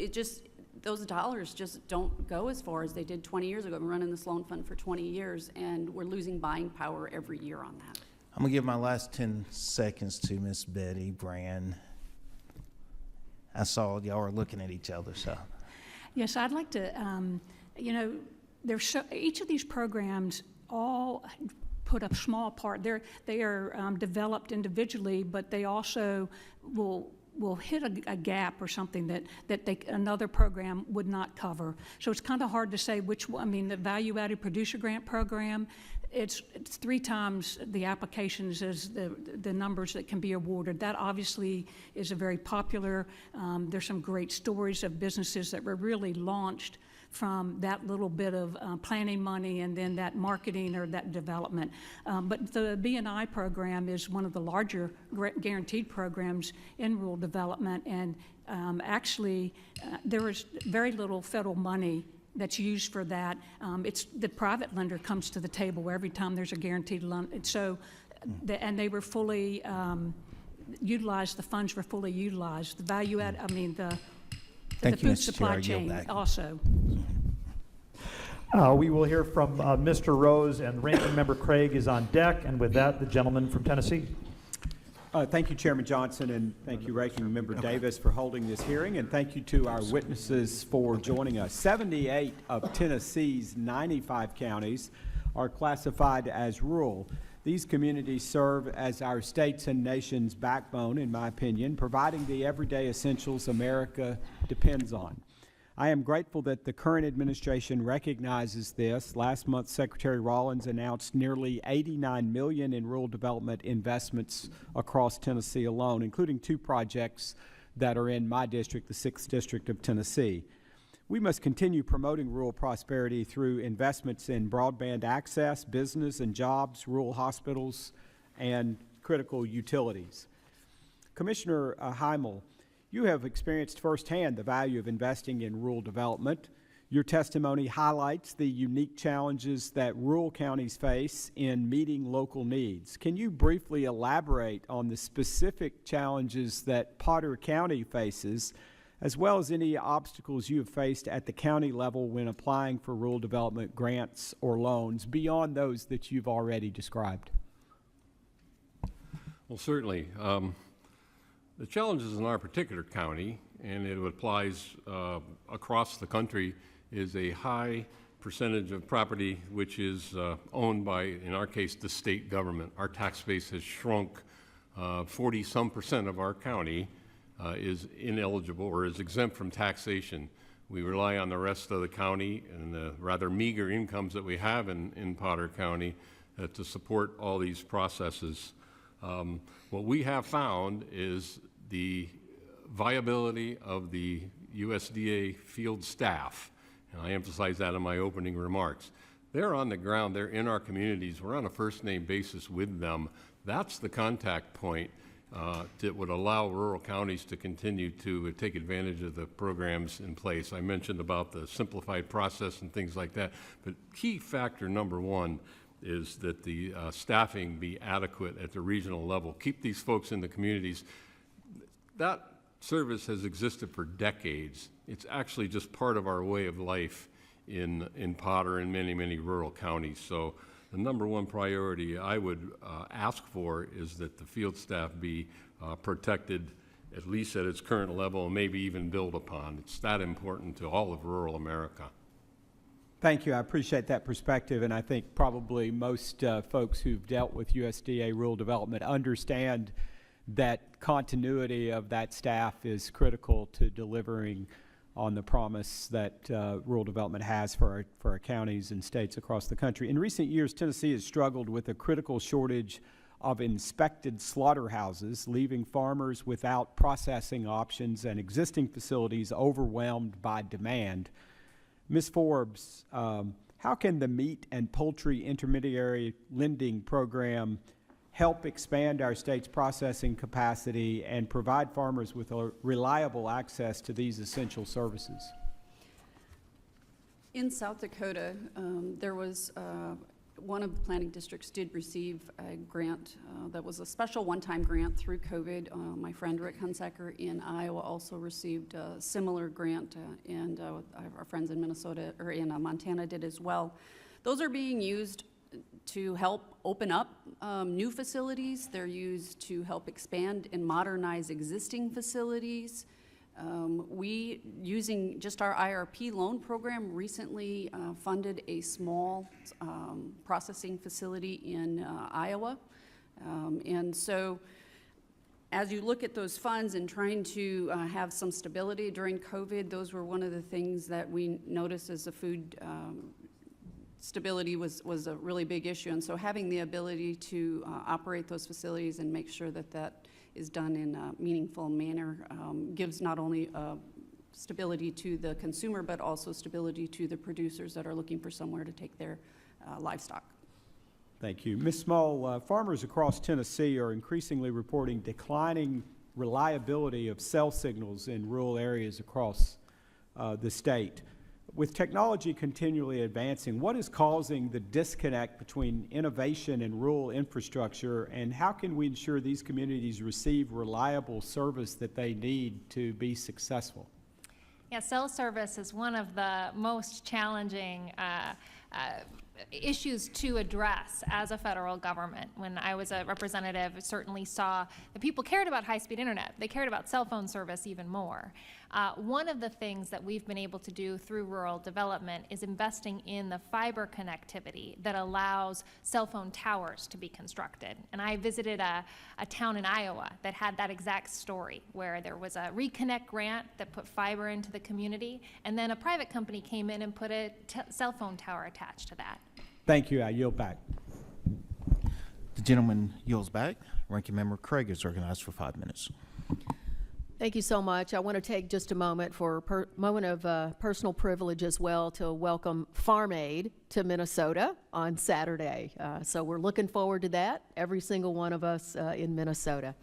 those dollars just don't go as far as they did 20 years ago. I've been running this loan fund for 20 years, and we're losing buying power every year on that. I'm going to give my last 10 seconds to Miss Betty Brand. I saw y'all were looking at each other, so. Yes, I'd like to, each of these programs all put a small part. They are developed individually, but they also will hit a gap or something that another program would not cover. So it's kind of hard to say which one. I mean, the value-added producer grant program, it's 3 times the applications as the numbers that can be awarded. That obviously is a very popular. There's some great stories of businesses that were really launched from that little bit of planning money and then that marketing or that development. But the B&I program is one of the larger guaranteed programs in rural development, and actually there is very little federal money that's used for that. It's the private lender comes to the table every time there's a guaranteed loan. And so, and they were fully utilized, the funds were fully utilized. The value add, I mean, the food supply chain also. We will hear from Mr. Rose, and Ranking Member Craig is on deck, and with that, the gentleman from Tennessee. Thank you, Chairman Johnson, and thank you, Ranking Member Davis, for holding this hearing, and thank you to our witnesses for joining us. 78 of Tennessee's 95 counties are classified as rural. These communities serve as our state's and nation's backbone, in my opinion, providing the everyday essentials America depends on. I am grateful that the current administration recognizes this. Last month, Secretary Rollins announced nearly $89 million in rural development investments across Tennessee alone, including 2 projects that are in my district, the 6th District of Tennessee. We must continue promoting rural prosperity through investments in broadband access, business and jobs, rural hospitals, and critical utilities. Commissioner Himl, You have experienced firsthand the value of investing in rural development. Your testimony highlights the unique challenges that rural counties face in meeting local needs. Can you briefly elaborate on the specific challenges that Potter County faces, as well as any obstacles you have faced at the county level when applying for rural development grants or loans beyond those that you've already described? Well, certainly. The challenges in our particular county, and it applies across the country, is a high percentage of property which is owned by, in our case, the state government. Our tax base has shrunk. 40-some% of our county is ineligible or is exempt from taxation. We rely on the rest of the county and the rather meager incomes that we have in Potter County to support all these processes. What we have found is the viability of the USDA field staff, and I emphasize that in my opening remarks. They're on the ground, they're in our communities, we're on a first-name basis with them. That's the contact point that would allow rural counties to continue to take advantage of the programs in place. I mentioned about the simplified process and things like that, but key factor number one is that the staffing be adequate at the regional level. Keep these folks in the communities. That service has existed for decades. It's actually just part of our way of life in Potter and many, many rural counties. So the number one priority I would ask for is that the field staff be protected at least at its current level and maybe even build upon. It's that important to all of rural America. Thank you. I appreciate that perspective, and I think probably most folks who've dealt with USDA rural development understand that continuity of that staff is critical to delivering on the promise that rural development has for our counties and states across the country. In recent years, Tennessee has struggled with a critical shortage of inspected slaughterhouses, leaving farmers without processing options and existing facilities overwhelmed by demand. Ms. Forbes, how can the Meat and Poultry Intermediary Lending Program help expand our state's processing capacity and provide farmers with a reliable access to these essential services? In South Dakota, there was one of the planning districts did receive a grant that was a special one-time grant through COVID. My friend Rick Hunsaker in Iowa also received a similar grant, and our friends in Minnesota or in Montana did as well. Those are being used to help open up new facilities. They're used to help expand and modernize existing facilities. We, using just our IRP loan program, recently funded a small processing facility in Iowa. And so as you look at those funds and trying to have some stability during COVID, those were one of the things that we noticed as the food stability was a really big issue. And so having the ability to operate those facilities and make sure that that is done in a meaningful manner gives not only stability to the consumer, but also stability to the producers that are looking for somewhere to take their livestock. Thank you. Ms. Small, farmers across Tennessee are increasingly reporting declining reliability of cell signals in rural areas across the state. With technology continually advancing, what is causing the disconnect between innovation and rural infrastructure, and how can we ensure these communities receive reliable service that they need to be successful? Yeah, cell service is one of the most challenging issues to address as a federal government. When I was a representative, I certainly saw that people cared about high-speed internet. They cared about cell phone service even more. One of the things that we've been able to do through rural development is investing in the fiber connectivity that allows cell phone towers to be constructed. And I visited a town in Iowa that had that exact story, where there was a Reconnect grant that put fiber into the community, and then a private company came in and put a cell phone tower attached to that. Thank you. I yield back. The gentleman yields back. Ranking Member Craig is recognized for 5 minutes. Thank you so much. I want to take just a moment for a moment of personal privilege as well to welcome Farm Aid to Minnesota on Saturday. So we're looking forward to that, every single one of us in Minnesota.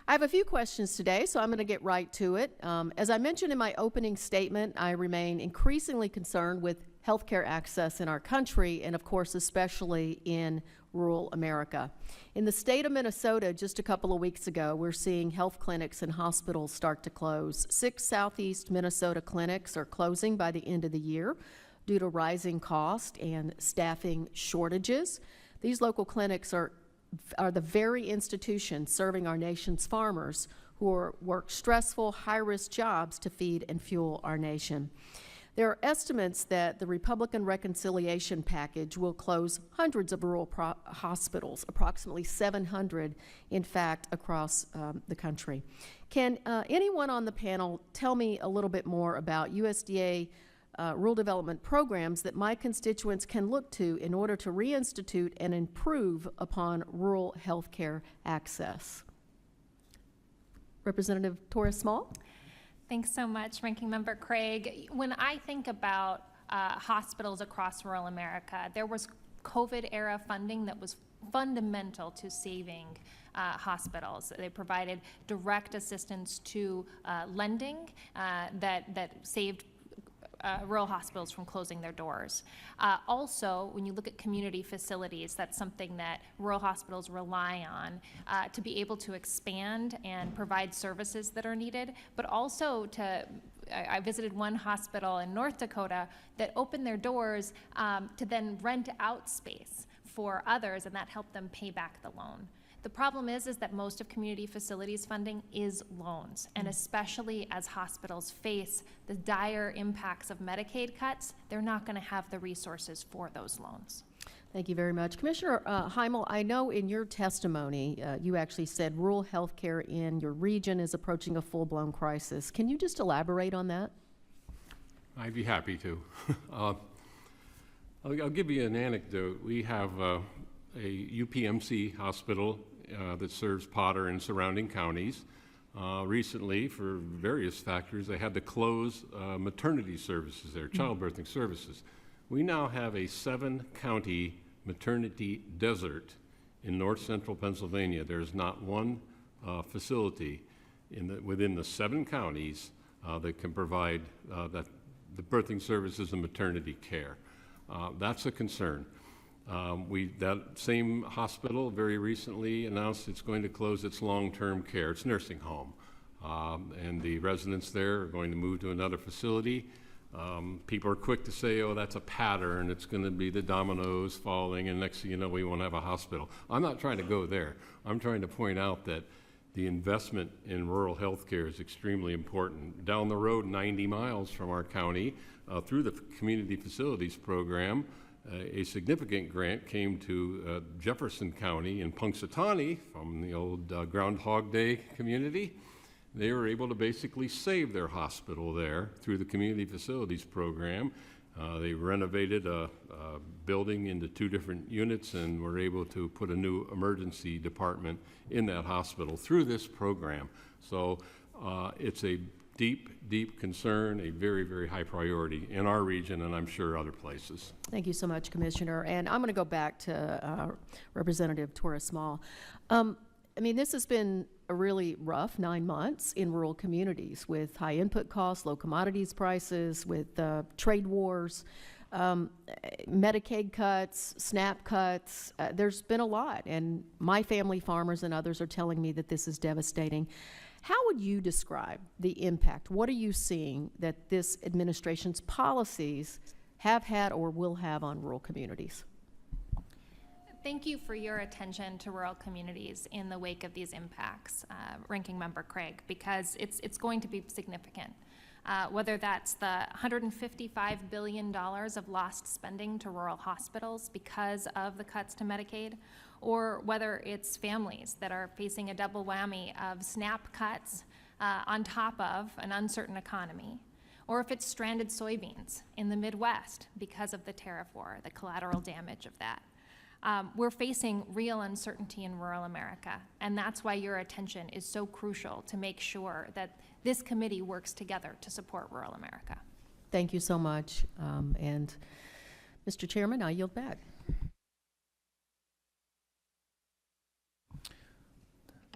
I have a few questions today, so I'm going to get right to it. As I mentioned in my opening statement, I remain increasingly concerned with healthcare access in our country, and of course, especially in rural America. In the state of Minnesota, just a couple of weeks ago, we're seeing health clinics and hospitals start to close. 6 southeast Minnesota clinics are closing by the end of the year due to rising cost and staffing shortages. These local clinics are the very institutions serving our nation's farmers who work stressful, high-risk jobs to feed and fuel our nation. There are estimates that the Republican reconciliation package will close hundreds of rural hospitals, approximately 700, in fact, across the country. Can anyone on the panel tell me a little bit more about USDA rural development programs that my constituents can look to in order to reinstitute and improve upon rural health care access? Representative Torres Small? Thanks so much, Ranking Member Craig. When I think about hospitals across rural America, there was COVID-era funding that was fundamental to saving hospitals. They provided direct assistance to lending that saved rural hospitals from closing their doors. Also, when you look at community facilities, that's something that rural hospitals rely on to be able to expand and provide services that are needed, but also I visited one hospital in North Dakota that opened their doors to then rent out space for others, and that helped them pay back the loan. The problem is that most of community facilities funding is loans, and especially as hospitals face the dire impacts of Medicaid cuts, they're not going to have the resources for those loans. Thank you very much. Commissioner Himl, I know in your testimony you actually said rural health care in your region is approaching a full-blown crisis. Can you just elaborate on that? I'd be happy to. I'll give you an anecdote. We have a UPMC hospital that serves Potter and surrounding counties. Recently, for various factors, they had to close maternity services there, childbirthing services. We now have a 7-county maternity desert in north central Pennsylvania. There's not one facility within the 7 counties that can provide the birthing services and maternity care. That's a concern. That same hospital very recently announced it's going to close its long-term care, its nursing home, and the residents there are going to move to another facility. People are quick to say, oh, that's a pattern, it's going to be the dominoes falling, and next thing you know, we won't have a hospital. I'm not trying to go there. I'm trying to point out that the investment in rural health care is extremely important. Down the road, 90 miles from our county, through the Community Facilities Program, a significant grant came to Jefferson County in Punxsutawney from the old Groundhog Day community. They were able to basically save their hospital there through the Community Facilities Program. They renovated a building into 2 different units and were able to put a new emergency department in that hospital through this program. So it's a deep concern, a very, very high priority in our region and I'm sure other places. Thank you so much, Commissioner. And I'm going to go back to Representative Torres Small. I mean, this has been a really rough 9 months in rural communities with high input costs, low commodities prices, with trade wars, Medicaid cuts, SNAP cuts. There's been a lot, and my family farmers and others are telling me that this is devastating. How would you describe the impact? What are you seeing that this administration's policies have had or will have on rural communities? Thank you for your attention to rural communities in the wake of these impacts, Ranking Member Craig, because it's going to be significant. Whether that's the $155 billion of lost spending to rural hospitals because of the cuts to Medicaid, or whether it's families that are facing a double whammy of SNAP cuts on top of an uncertain economy, or if it's stranded soybeans in the Midwest because of the tariff war, the collateral damage of that. We're facing real uncertainty in rural America, and that's why your attention is so crucial to make sure that this committee works together to support rural America. Thank you so much. And Mr. Chairman, I yield back.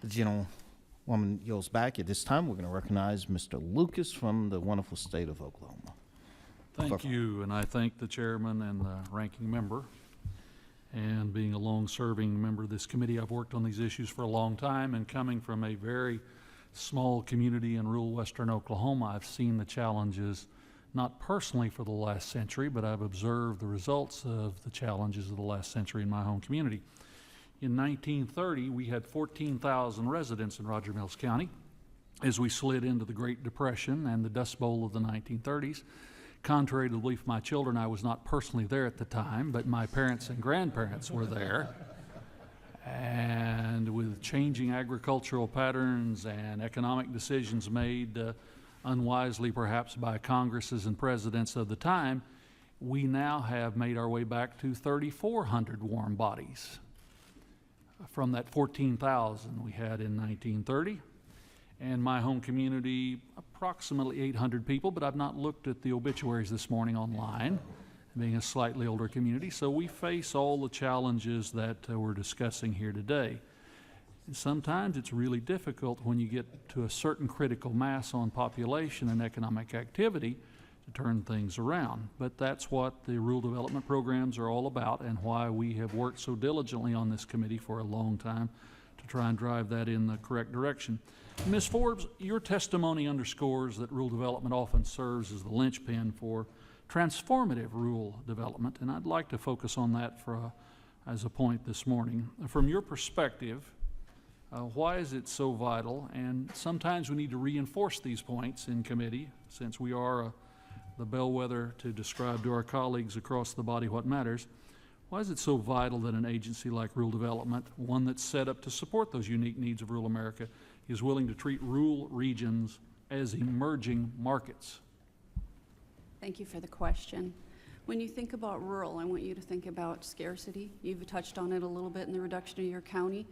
The general woman yields back. At this time, we're going to recognize Mr. Lucas from the wonderful state of Oklahoma. Thank you, and I thank the chairman and the ranking member. And being a long-serving member of this committee, I've worked on these issues for a long time, and coming from a very small community in rural western Oklahoma, I've seen the challenges, not personally for the last century, but I've observed the results of the challenges of the last century in my home community. In 1930, we had 14,000 residents in Roger Mills County. As we slid into the Great Depression and the Dust Bowl of the 1930s, contrary to the belief of my children, I was not personally there at the time, but my parents and grandparents were there. And with changing agricultural patterns and economic decisions made unwisely perhaps by Congresses and presidents of the time, we now have made our way back to 3,400 warm bodies from that 14,000 we had in 1930. And my home community, approximately 800 people, but I've not looked at the obituaries this morning online, being a slightly older community. So we face all the challenges that we're discussing here today. And sometimes it's really difficult when you get to a certain critical mass on population and economic activity to turn things around. But that's what the rural development programs are all about, and why we have worked so diligently on this committee for a long time to try and drive that in the correct direction. Ms. Forbes, your testimony underscores that rural development often serves as the linchpin for transformative rural development, and I'd like to focus on that as a point this morning. From your perspective, why is it so vital? And sometimes we need to reinforce these points in committee, since we are the bellwether to describe to our colleagues across the body what matters. Why is it so vital that an agency like rural development, one that's set up to support those unique needs of rural America, is willing to treat rural regions as emerging markets? Thank you for the question. When you think about rural, I want you to think about scarcity. You've touched on it a little bit in the reduction of your county.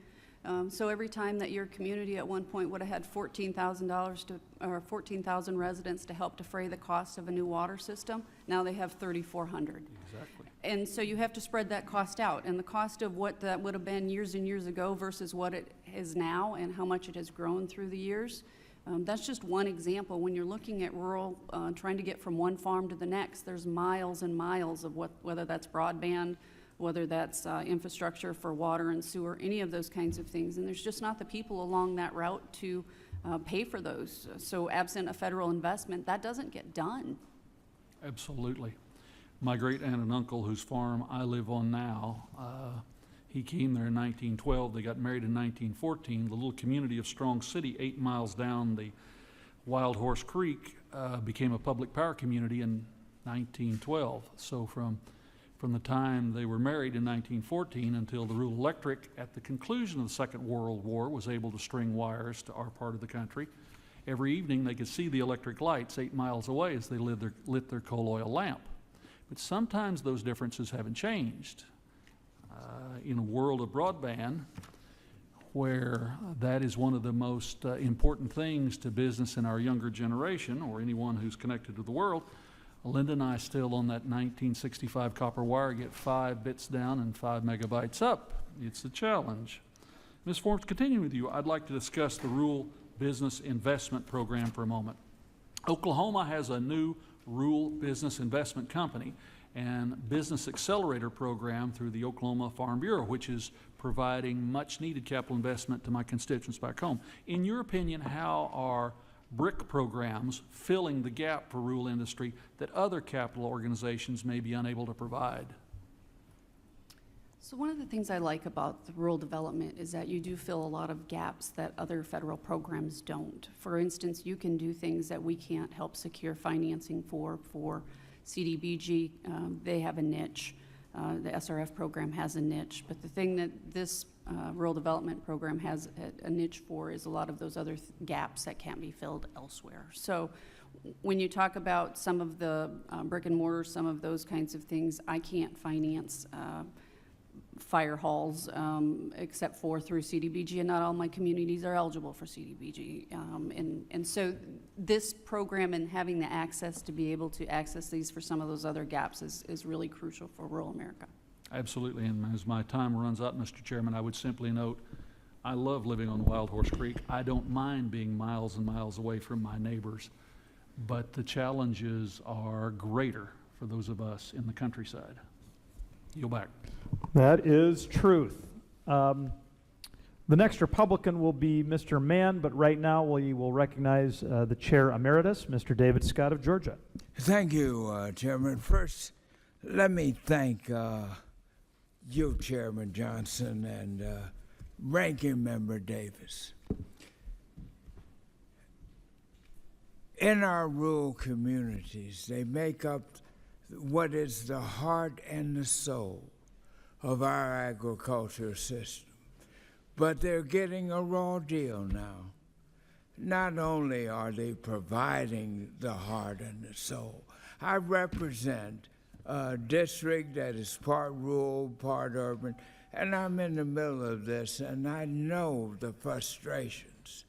So every time that your community at one point would have had $14,000 or 14,000 residents to help defray the cost of a new water system, now they have 3,400. Exactly. And so you have to spread that cost out, and the cost of what that would have been years and years ago versus what it is now and how much it has grown through the years. That's just one example. When you're looking at rural, trying to get from one farm to the next, there's miles and miles of whether that's broadband, whether that's infrastructure for water and sewer, any of those kinds of things. And there's just not the people along that route to pay for those. So absent a federal investment, that doesn't get done. Absolutely. My great aunt and uncle, whose farm I live on now, he came there in 1912. They got married in 1914. The little community of Strong City, 8 miles down the Wild Horse Creek, became a public power community in 1912. So from the time they were married in 1914 until the Rural Electric, at the conclusion of the Second World War, was able to string wires to our part of the country, every evening they could see the electric lights 8 miles away as they lit their coal oil lamp. But sometimes those differences haven't changed. In a world of broadband, where that is one of the most important things to business in our younger generation, or anyone who's connected to the world, Linda and I still on that 1965 copper wire get 5 bits down and 5 megabytes up. It's a challenge. Ms. Forbes, continuing with you, I'd like to discuss the Rural Business Investment Program for a moment. Oklahoma has a new Rural Business Investment Company and Business Accelerator Program through the Oklahoma Farm Bureau, which is providing much needed capital investment to my constituents back home. In your opinion, how are BRIC programs filling the gap for rural industry that other capital organizations may be unable to provide? So one of the things I like about the rural development is that you do fill a lot of gaps that other federal programs don't. For instance, you can do things that we can't help secure financing for CDBG. They have a niche. The SRF program has a niche. But the thing that this rural development program has a niche for is a lot of those other gaps that can't be filled elsewhere. So when you talk about some of the brick and mortar, some of those kinds of things, I can't finance fire halls except for through CDBG, and not all my communities are eligible for CDBG. And so this program and having the access to be able to access these for some of those other gaps is really crucial for rural America. Absolutely, and as my time runs out, Mr. Chairman, I would simply note I love living on Wild Horse Creek. I don't mind being miles and miles away from my neighbors, but the challenges are greater for those of us in the countryside. Yield back. That is truth. The next Republican will be Mr. Mann, but right now we will recognize the Chair Emeritus, Mr. David Scott of Georgia. Thank you, Chairman. First, let me thank you, Chairman Johnson, and Ranking Member Davis. In our rural communities, they make up what is the heart and the soul of our agriculture system. But they're getting a raw deal now. Not only are they providing the heart and the soul, I represent a district that is part rural, part urban, and I'm in the middle of this, and I know the frustrations.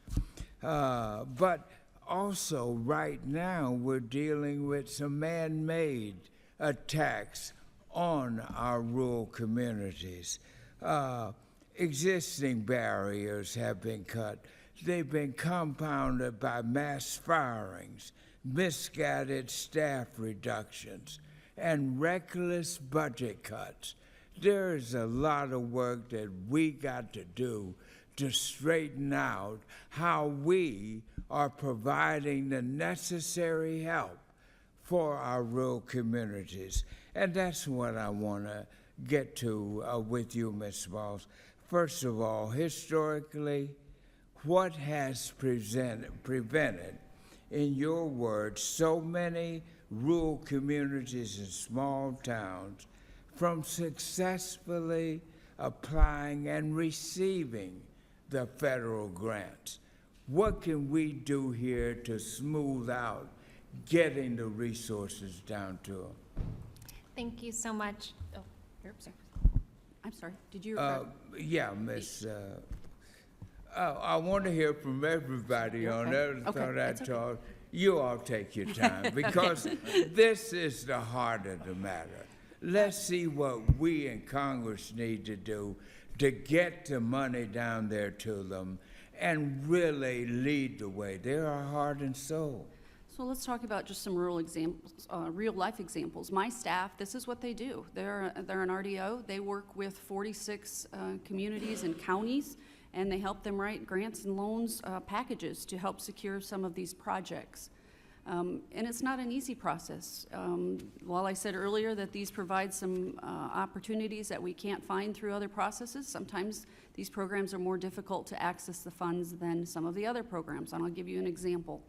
But also, right now, we're dealing with some man-made attacks on our rural communities. Existing barriers have been cut. They've been compounded by mass firings, misguided staff reductions, and reckless budget cuts. There's a lot of work that we got to do to straighten out how we are providing the necessary help for our rural communities. And that's what I want to get to with you, Ms. Smalls. First of all, historically, what has prevented, in your words, so many rural communities and small towns from successfully applying and receiving the federal grants? What can we do here to smooth out getting the resources down to them? Thank you so much. Oh, I'm sorry, did you? Yeah, Miss. I want to hear from everybody on that. Okay, Thought I'd that's okay. talk. You all take your time because this is the heart of the matter. Let's see what we in Congress need to do to get the money down there to them and really lead the way. They're our heart and soul. So let's talk about just some rural examples, real life examples. My staff, this is what they do. They're an RDO. They work with 46 communities and counties, and they help them write grants and loans packages to help secure some of these projects. And it's not an easy process. While I said earlier that these provide some opportunities that we can't find through other processes, sometimes these programs are more difficult to access the funds than some of the other programs, and I'll give you an example.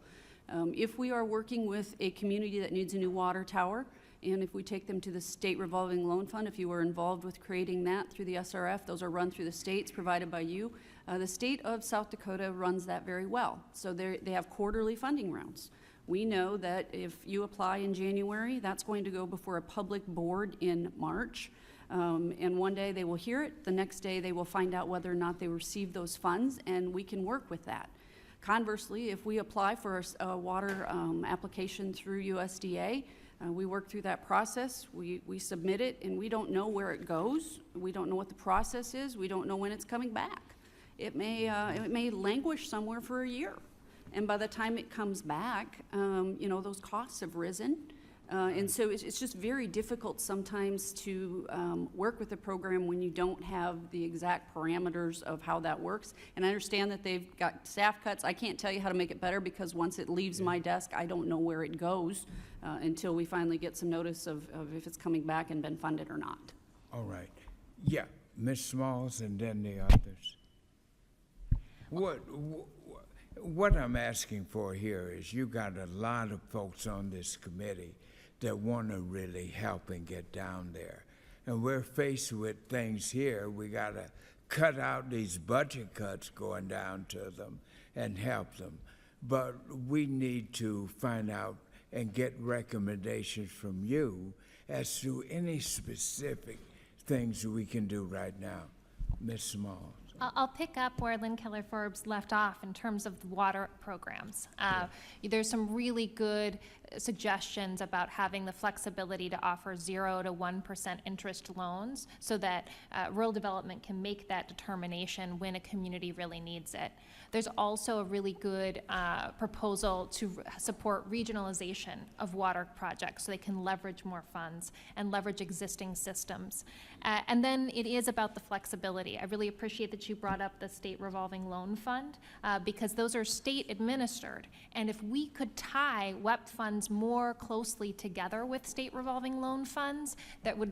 If we are working with a community that needs a new water tower, and if we take them to the state revolving loan fund, if you were involved with creating that through the SRF, those are run through the states, provided by you. The state of South Dakota runs that very well. So they have quarterly funding rounds. We know that if you apply in January, that's going to go before a public board in March. And one day they will hear it, the next day they will find out whether or not they received those funds, and we can work with that. Conversely, if we apply for a water application through USDA, we work through that process, we submit it, and we don't know where it goes. We don't know what the process is. We don't know when it's coming back. It may languish somewhere for a year. And by the time it comes back, you know, those costs have risen. And so it's just very difficult sometimes to work with the program when you don't have the exact parameters of how that works. And I understand that they've got staff cuts. I can't tell you how to make it better because once it leaves my desk, I don't know where it goes until we finally get some notice of if it's coming back and been funded or not. All right. Yeah, Ms. Smalls and then the others. What I'm asking for here is you got a lot of folks on this committee that want to really help and get down there. And we're faced with things here. We got to cut out these budget cuts going down to them and help them. But we need to find out and get recommendations from you as to any specific things we can do right now. Ms. Smalls. I'll pick up where Lynn Keller Forbes left off in terms of the water programs. There's some really good suggestions about having the flexibility to offer 0 to 1% interest loans so that rural development can make that determination when a community really needs it. There's also a really good proposal to support regionalization of water projects so they can leverage more funds and leverage existing systems. And then it is about the flexibility. I really appreciate that you brought up the state revolving loan fund because those are state administered. And if we could tie WEP funds more closely together with state revolving loan funds, that would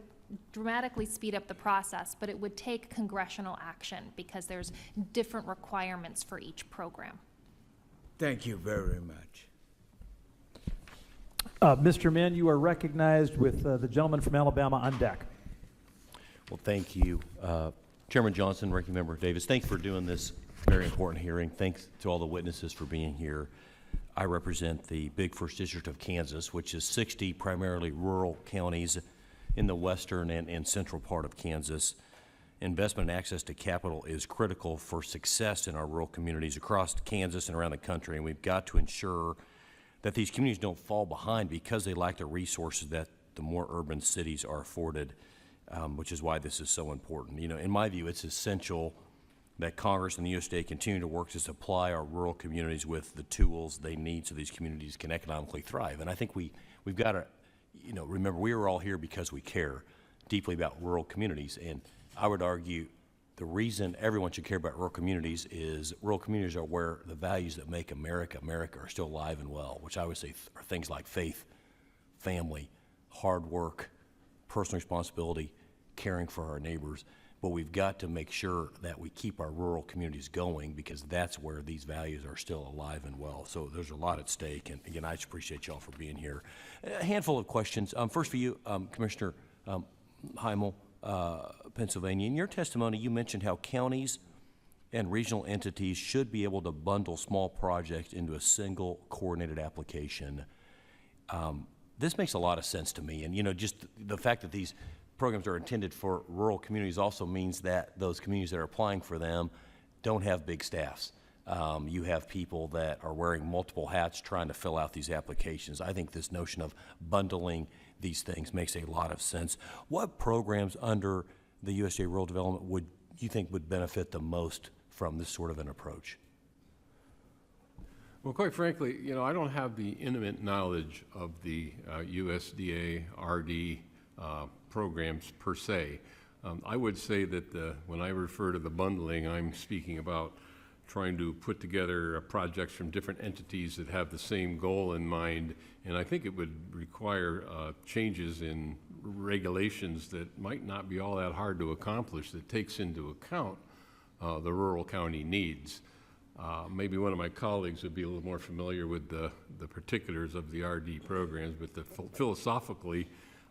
dramatically speed up the process, but it would take congressional action because there's different requirements for each program. Thank you very much. Mr. Mann, you are recognized with the gentleman from Alabama on deck. Well, thank you. Chairman Johnson, Ranking Member Davis, thanks for doing this very important hearing. Thanks to all the witnesses for being here. I represent the big first district of Kansas, which is 60 primarily rural counties in the western and central part of Kansas. Investment and access to capital is critical for success in our rural communities across Kansas and around the country, and we've got to ensure that these communities don't fall behind because they lack the resources that the more urban cities are afforded, which is why this is so important. You know, in my view, it's essential that Congress and the USDA continue to work to supply our rural communities with the tools they need so these communities can economically thrive. And I think we've got to, you know, remember we are all here because we care deeply about rural communities. And I would argue the reason everyone should care about rural communities is rural communities are where the values that make America are still alive and well, which I would say are things like faith, family, hard work, personal responsibility, caring for our neighbors. But we've got to make sure that we keep our rural communities going because that's where these values are still alive and well. So there's a lot at stake. And again, I just appreciate y'all for being here. A handful of questions. First for you, Commissioner Himl, Pennsylvania. In your testimony, you mentioned how counties and regional entities should be able to bundle small projects into a single coordinated application. This makes a lot of sense to me. And, you know, just the fact that these programs are intended for rural communities also means that those communities that are applying for them don't have big staffs. You have people that are wearing multiple hats trying to fill out these applications. I think this notion of bundling these things makes a lot of sense. What programs under the USDA Rural Development would you think would benefit the most from this sort of an approach? Well, quite frankly, you know, I don't have the intimate knowledge of the USDA RD programs per se. I would say that when I refer to the bundling, I'm speaking about trying to put together projects from different entities that have the same goal in mind, and I think it would require changes in regulations that might not be all that hard to accomplish that takes into account the rural county needs. Maybe one of my colleagues would be a little more familiar with the particulars of the RD programs, but philosophically,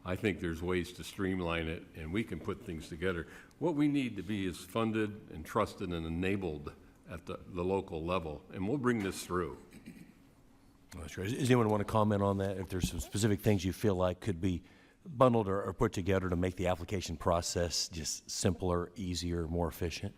I think there's ways to streamline it, and we can put things together. What we need to be is funded and trusted and enabled at the local level, and we'll bring this through. That's right. Does anyone want to comment on that? If there's some specific things you feel like could be bundled or put together to make the application process just simpler, easier, more efficient?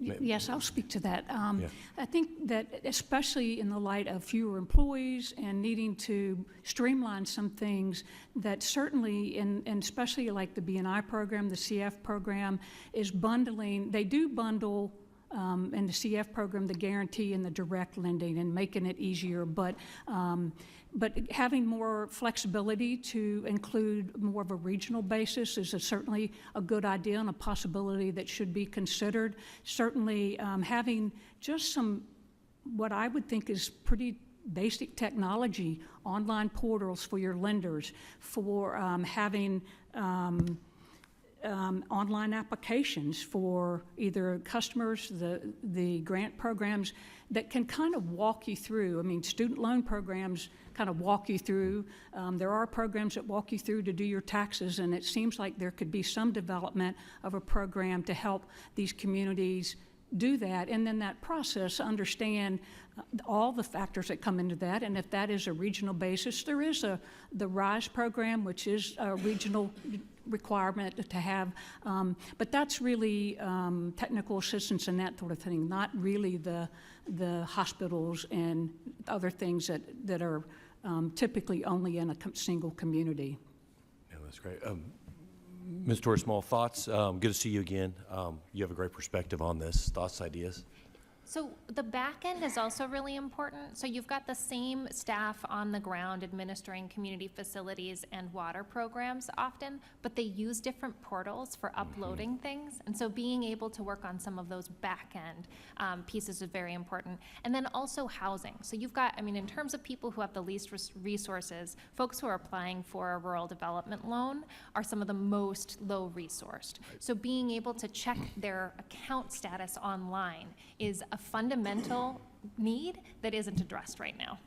Yes, I'll speak to that. Yeah. I think that especially in the light of fewer employees and needing to streamline some things, that certainly, and especially like the BNI program, the CF program, is bundling. They do bundle in the CF program the guarantee and the direct lending and making it easier, but having more flexibility to include more of a regional basis is certainly a good idea and a possibility that should be considered. Certainly having just some, what I would think is pretty basic technology, online portals for your lenders, for having online applications for either customers, the grant programs that can kind of walk you through. I mean, student loan programs kind of walk you through. There are programs that walk you through to do your taxes, and it seems like there could be some development of a program to help these communities do that, and then that process, understand all the factors that come into that, and if that is a regional basis, there is the RISE program, which is a regional requirement to have, but that's really technical assistance and that sort of thing, not really the hospitals and other things that are typically only in a single community. Yeah, that's great. Ms. Torres, small thoughts. Good to see you again. You have a great perspective on this. Thoughts, ideas? So the back end is also really important. So you've got the same staff on the ground administering community facilities and water programs often, but they use different portals for uploading things. And so being able to work on some of those back end pieces is very important. And then also housing. So you've got, I mean, in terms of people who have the least resources, folks who are applying for a rural development loan are some of the most low resourced. So being able to check their account status online is a fundamental need that isn't addressed right now.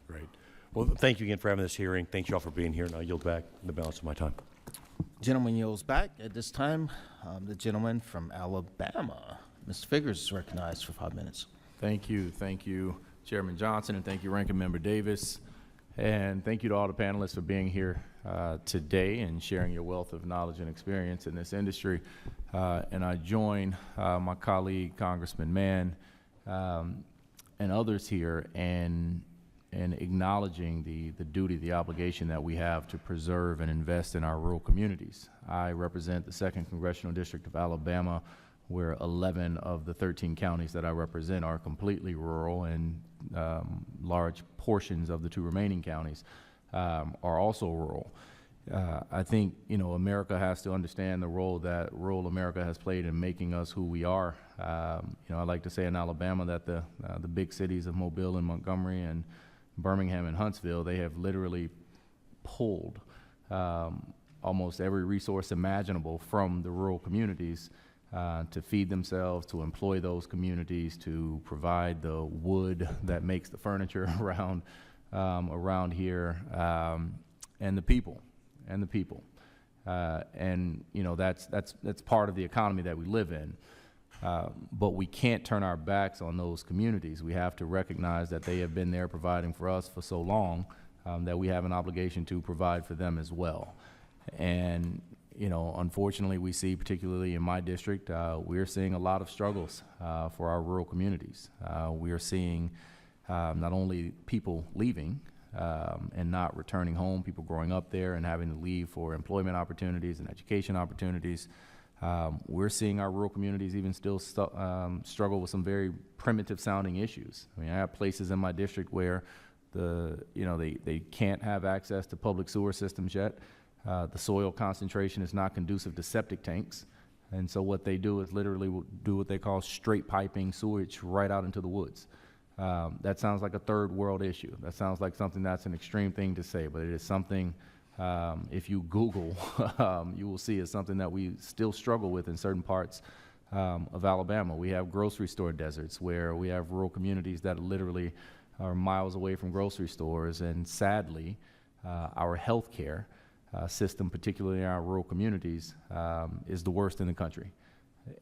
Great. Well, thank you again for having this hearing. Thank you all for being here, and I yield back the balance of my time. Gentleman yields back. At this time, the gentleman from Alabama, Mr. Figurs, is recognized for 5 minutes. Thank you, Chairman Johnson, and thank you, Ranking Member Davis. And thank you to all the panelists for being here today and sharing your wealth of knowledge and experience in this industry. And I join my colleague, Congressman Mann, and others here in acknowledging the duty, the obligation that we have to preserve and invest in our rural communities. I represent the 2nd Congressional District of Alabama, where 11 of the 13 counties that I represent are completely rural, and large portions of the 2 remaining counties are also rural. I think, America has to understand the role that rural America has played in making us who we are. I like to say in Alabama that the big cities of Mobile and Montgomery and Birmingham and Huntsville, they have literally pulled almost every resource imaginable from the rural communities to feed themselves, to employ those communities, to provide the wood that makes the furniture around here, and the people. That's part of the economy that we live in. But we can't turn our backs on those communities. We have to recognize that they have been there providing for us for so long that we have an obligation to provide for them as well. And unfortunately, we see, particularly in my district, we're seeing a lot of struggles for our rural communities. We are seeing not only people leaving and not returning home, people growing up there and having to leave for employment opportunities and education opportunities. We're seeing our rural communities even still struggle with some very primitive sounding issues. I mean, I have places in my district where they can't have access to public sewer systems yet. The soil concentration is not conducive to septic tanks. And so what they do is literally do what they call straight piping sewage right out into the woods. That sounds like a third world issue. That sounds like something that's an extreme thing to say, but it is something, if you Google, you will see it's something that we still struggle with in certain parts of Alabama. We have grocery store deserts where we have rural communities that literally are miles away from grocery stores, and sadly, our health care system, particularly in our rural communities, is the worst in the country.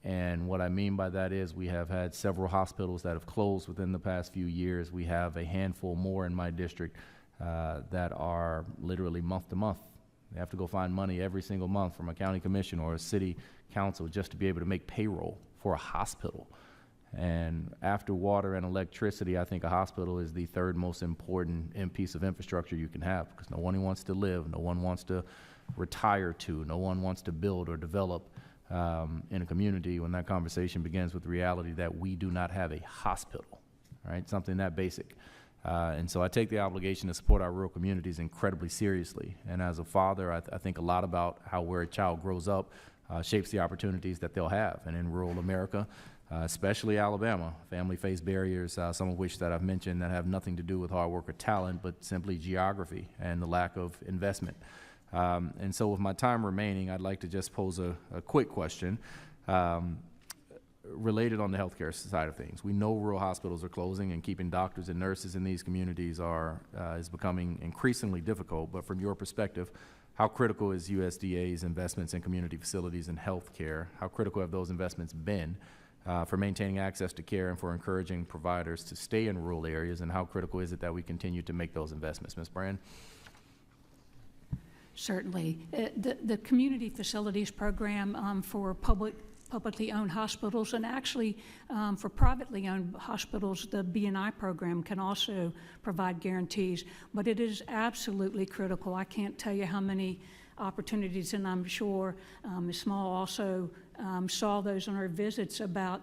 And what I mean by that is we have had several hospitals that have closed within the past few years. We have a handful more in my district that are literally month to month. They have to go find money every single month from a county commission or a city council just to be able to make payroll for a hospital. And after water and electricity, I think a hospital is the 3rd most important piece of infrastructure you can have, because no one wants to live, no one wants to retire to, no one wants to build or develop in a community when that conversation begins with the reality that we do not have a hospital, right? Something that basic. And so I take the obligation to support our rural communities incredibly seriously. And as a father, I think a lot about how where a child grows up shapes the opportunities that they'll have. And in rural America, especially Alabama, family face barriers, some of which that I've mentioned that have nothing to do with hard work or talent, but simply geography and the lack of investment. And so with my time remaining, I'd like to just pose a quick question related on the healthcare side of things. We know rural hospitals are closing, and keeping doctors and nurses in these communities is becoming increasingly difficult. But from your perspective, how critical is USDA's investments in community facilities and healthcare? How critical have those investments been for maintaining access to care and for encouraging providers to stay in rural areas, and how critical is it that we continue to make those investments? Ms. Brand? Certainly. The community facilities program for publicly owned hospitals, and actually for privately owned hospitals, the B&I program can also provide guarantees, but it is absolutely critical. I can't tell you how many opportunities, and I'm sure Ms. Small also saw those on her visits, about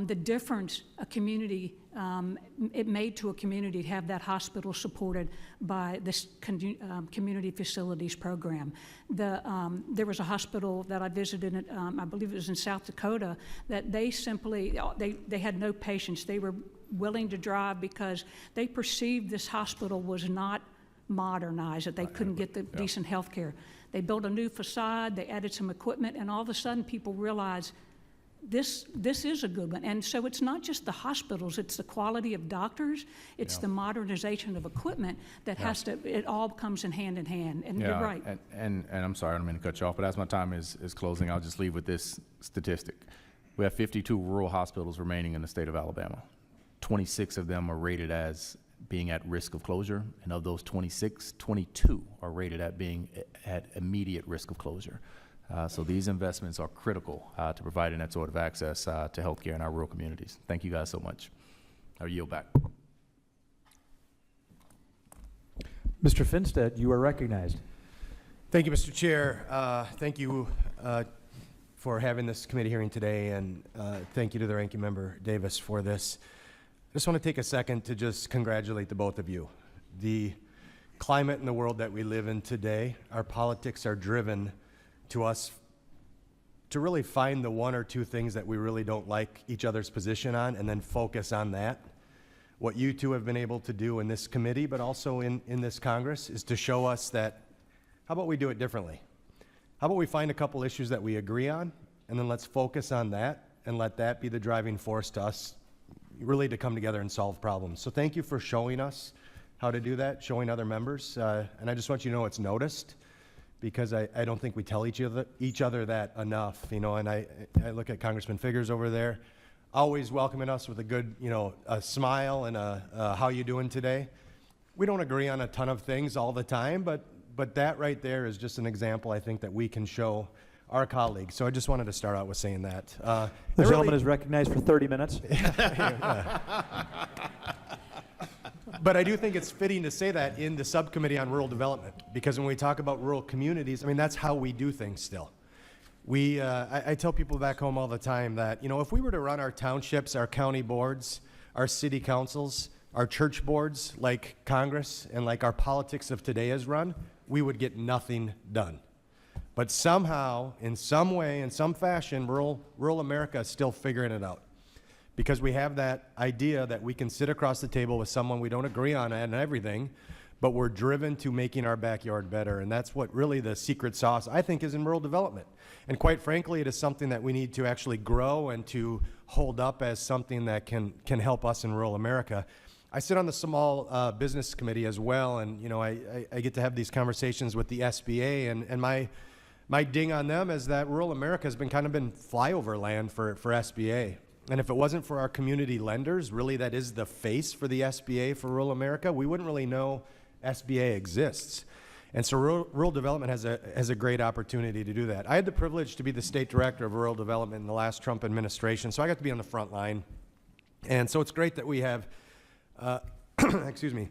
the difference a community, it made to a community to have that hospital supported by this community facilities program. There was a hospital that I visited, I believe it was in South Dakota, that they simply, they had no patients. They were willing to drive because they perceived this hospital was not modernized, that they couldn't get the decent health care. They built a new facade, they added some equipment, and all of a sudden people realized this is a good one. And so it's not just the hospitals, it's the quality of doctors, it's the modernization of equipment that has to, it all comes in hand, and you're right. And I'm sorry, I don't mean to cut you off, but as my time is closing, I'll just leave with this statistic. We have 52 rural hospitals remaining in the state of Alabama. 26 of them are rated as being at risk of closure, and of those 26, 22 are rated at being at immediate risk of closure. So these investments are critical to providing that sort of access to healthcare in our rural communities. Thank you guys so much. I'll yield back. Mr. Finstead, you are recognized. Thank you, Mr. Chair. Thank you for having this committee hearing today, and thank you to the Ranking Member Davis for this. I just want to take a second to just congratulate the both of you. The climate in the world that we live in today, our politics are driven to us to really find the one or two things that we really don't like each other's position on, and then focus on that. What you two have been able to do in this committee, but also in this Congress, is to show us that, how about we do it differently? How about we find a couple issues that we agree on, and then let's focus on that, and let that be the driving force to us really to come together and solve problems. So thank you for showing us how to do that, showing other members, and I just want you to know it's noticed, because I don't think we tell each other that enough, you know, and I look at Congressman Figures over there, always welcoming us with a good, you know, a smile and a how you doing today. We don't agree on a ton of things all the time, but that right there is just an example, I think, that we can show our colleagues. So I just wanted to start out with saying that. The gentleman is recognized for 30 minutes. But I do think it's fitting to say that in the subcommittee on rural development, because when we talk about rural communities, I mean, that's how we do things still. I tell people back home all the time that, you know, if we were to run our townships, our county boards, our city councils, our church boards like Congress and like our politics of today is run, we would get nothing done. But somehow, in some way, in some fashion, rural America is still figuring it out. Because we have that idea that we can sit across the table with someone we don't agree on and everything, but we're driven to making our backyard better. And that's what really the secret sauce, I think, is in rural development. And quite frankly, it is something that we need to actually grow and to hold up as something that can help us in rural America. I sit on the Small Business Committee as well, and you know, I get to have these conversations with the SBA, and my ding on them is that rural America has been kind of been flyover land for SBA. And if it wasn't for our community lenders, really that is the face for the SBA for rural America, we wouldn't really know SBA exists. And so rural development has a great opportunity to do that. I had the privilege to be the state director of rural development in the last Trump administration, so I got to be on the front line. And so it's great that we have, excuse me,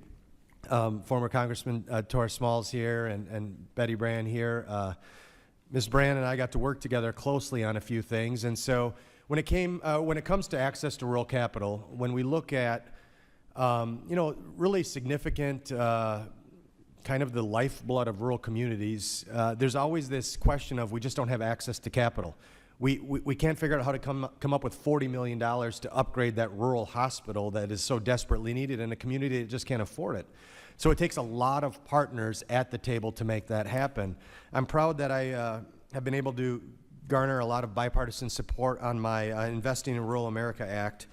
former Congressman Torres Smalls here and Betty Brand here. Ms. Brand and I got to work together closely on a few things. And so when it comes to access to rural capital, when we look at, you know, really significant kind of the lifeblood of rural communities, there's always this question of we just don't have access to capital. We can't figure out how to come up with $40 million to upgrade that rural hospital that is so desperately needed in a community that just can't afford it. So it takes a lot of partners at the table to make that happen. I'm proud that I have been able to garner a lot of bipartisan support on my Investing in Rural America Act,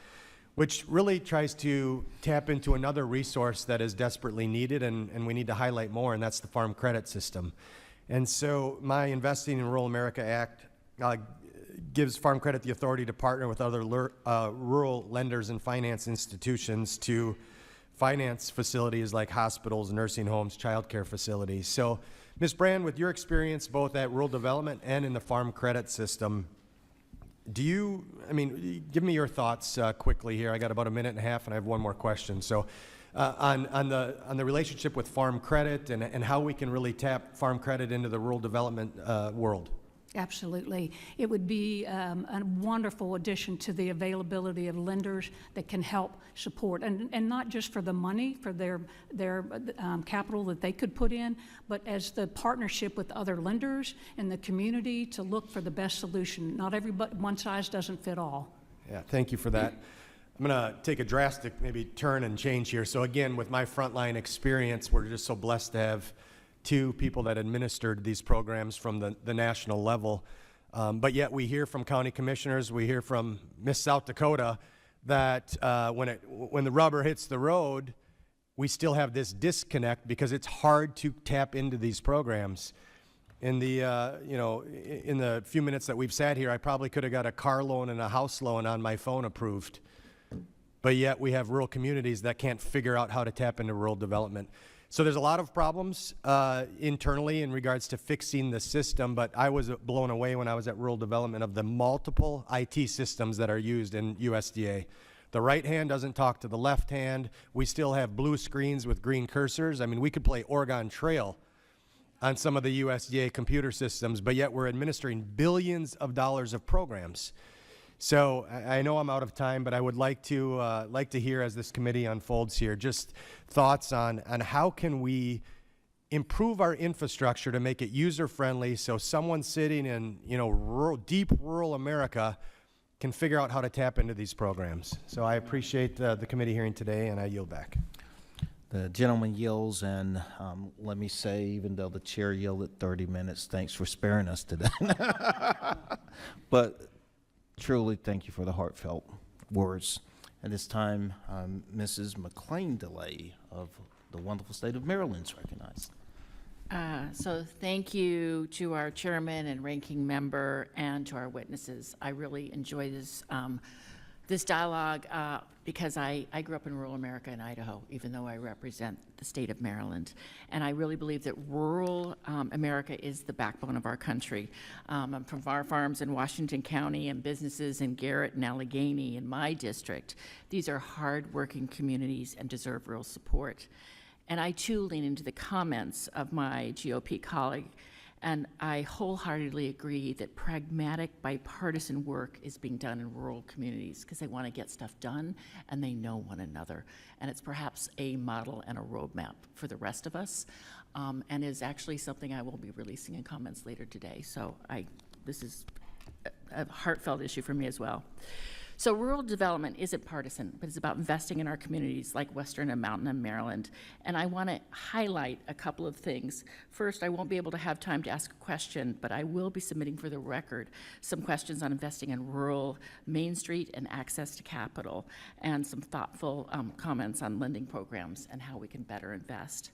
which really tries to tap into another resource that is desperately needed and we need to highlight more, and that's the farm credit system. And so my Investing in Rural America Act gives Farm Credit the authority to partner with other rural lenders and finance institutions to finance facilities like hospitals, nursing homes, childcare facilities. So, Ms. Brand, with your experience both at rural development and in the Farm Credit system, give me your thoughts quickly here. I got about a minute and a half, and I have one more question. So, on the relationship with Farm Credit and how we can really tap Farm Credit into the rural development world. Absolutely. It would be a wonderful addition to the availability of lenders that can help support, and not just for the money, for their capital that they could put in, but as the partnership with other lenders in the community to look for the best solution. Not everybody, one size doesn't fit all. Yeah, thank you for that. I'm going to take a drastic maybe turn and change here. So again, with my frontline experience, we're just so blessed to have two people that administered these programs from the national level. But yet we hear from county commissioners, we hear from Miss South Dakota that when the rubber hits the road, we still have this disconnect because it's hard to tap into these programs. In the few minutes that we've sat here, I probably could have got a car loan and a house loan on my phone approved. But yet we have rural communities that can't figure out how to tap into rural development. So there's a lot of problems internally in regards to fixing the system, but I was blown away when I was at rural development of the multiple IT systems that are used in USDA. The right hand doesn't talk to the left hand. We still have blue screens with green cursors. I mean, we could play Oregon Trail on some of the USDA computer systems, but yet we're administering billions of dollars of programs. So I know I'm out of time, but I would like to hear, as this committee unfolds here, just thoughts on how can we improve our infrastructure to make it user-friendly so someone sitting in deep rural America can figure out how to tap into these programs. So I appreciate the committee hearing today, and I yield back. The gentleman yields, and let me say, even though the chair yielded 30 minutes, thanks for sparing us today. But truly, thank you for the heartfelt words. At this time, Mrs. McLean DeLay of the wonderful state of Maryland is recognized. So thank you to our chairman and ranking member and to our witnesses. I really enjoy this dialogue because I grew up in rural America in Idaho, even though I represent the state of Maryland. And I really believe that rural America is the backbone of our country. I'm from our farms in Washington County and businesses in Garrett and Allegheny in my district. These are hard-working communities and deserve real support. And I too lean into the comments of my GOP colleague, and I wholeheartedly agree that pragmatic bipartisan work is being done in rural communities because they want to get stuff done and they know one another. And it's perhaps a model and a roadmap for the rest of us, and is actually something I will be releasing in comments later today. So this is a heartfelt issue for me as well. So rural development isn't partisan, but it's about investing in our communities like Western and Mountain and Maryland. And I want to highlight a couple of things. First, I won't be able to have time to ask a question, but I will be submitting for the record some questions on investing in rural Main Street and access to capital, and some thoughtful comments on lending programs and how we can better invest.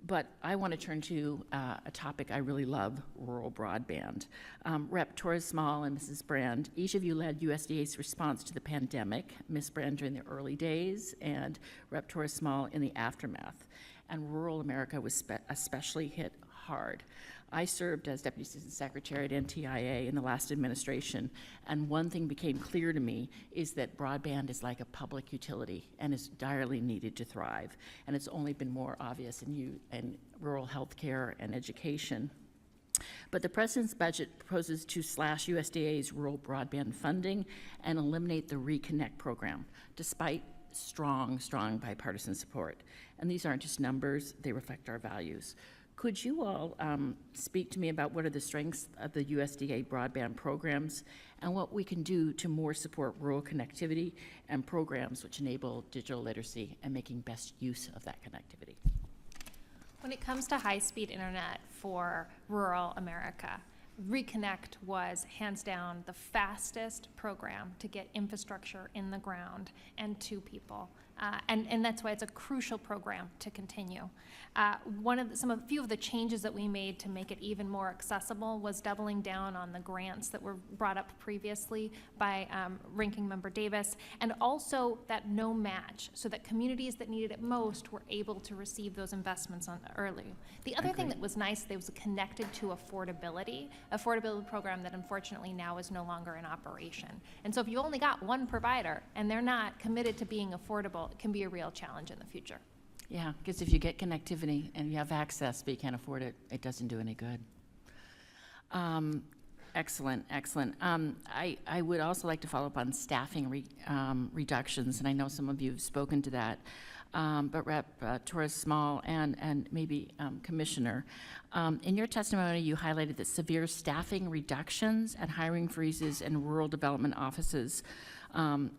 But I want to turn to a topic I really love, rural broadband. Rep. Torres and Mrs. Brand, each of you led USDA's response to the pandemic, Ms. Brand during the early days, and Rep. Torres in the aftermath. And rural America was especially hit hard. I served as Deputy Assistant Secretary at NTIA in the last administration, and one thing became clear to me is that broadband is like a public utility and is direly needed to thrive. And it's only been more obvious in rural health care and education. But the President's budget proposes to slash USDA's rural broadband funding and eliminate the Reconnect program, despite strong bipartisan support. And these aren't just numbers, they reflect our values. Could you all speak to me about what are the strengths of the USDA broadband programs and what we can do to more support rural connectivity and programs which enable digital literacy and making best use of that connectivity? When it comes to high-speed internet for rural America, Reconnect was hands down the fastest program to get infrastructure in the ground and to people. And that's why it's a crucial program to continue. A few of the changes that we made to make it even more accessible was doubling down on the grants that were brought up previously by Ranking Member Davis, and also that no match, so that communities that needed it most were able to receive those investments early. The other thing that was nice, that was connected to affordability program that unfortunately now is no longer in operation. And so if you only got one provider and they're not committed to being affordable, it can be a real challenge in the future. Yeah, because if you get connectivity and you have access but you can't afford it, it doesn't do any good. Excellent, excellent. I would also like to follow up on staffing reductions, and I know some of you have spoken to that. But Rep. Torres Small and maybe Commissioner, in your testimony, you highlighted that severe staffing reductions and hiring freezes in rural development offices,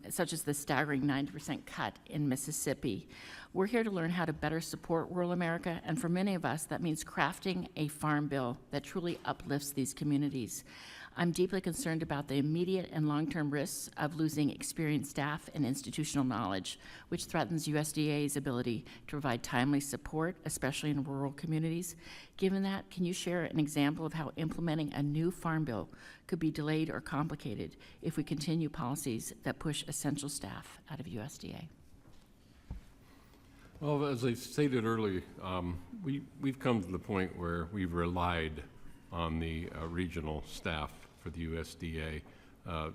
such as the staggering 90% cut in Mississippi. We're here to learn how to better support rural America, and for many of us, that means crafting a farm bill that truly uplifts these communities. I'm deeply concerned about the immediate and long-term risks of losing experienced staff and institutional knowledge, which threatens USDA's ability to provide timely support, especially in rural communities. Given that, can you share an example of how implementing a new farm bill could be delayed or complicated if we continue policies that push essential staff out of USDA? Well, as I stated earlier, we've come to the point where we've relied on the regional staff for the USDA.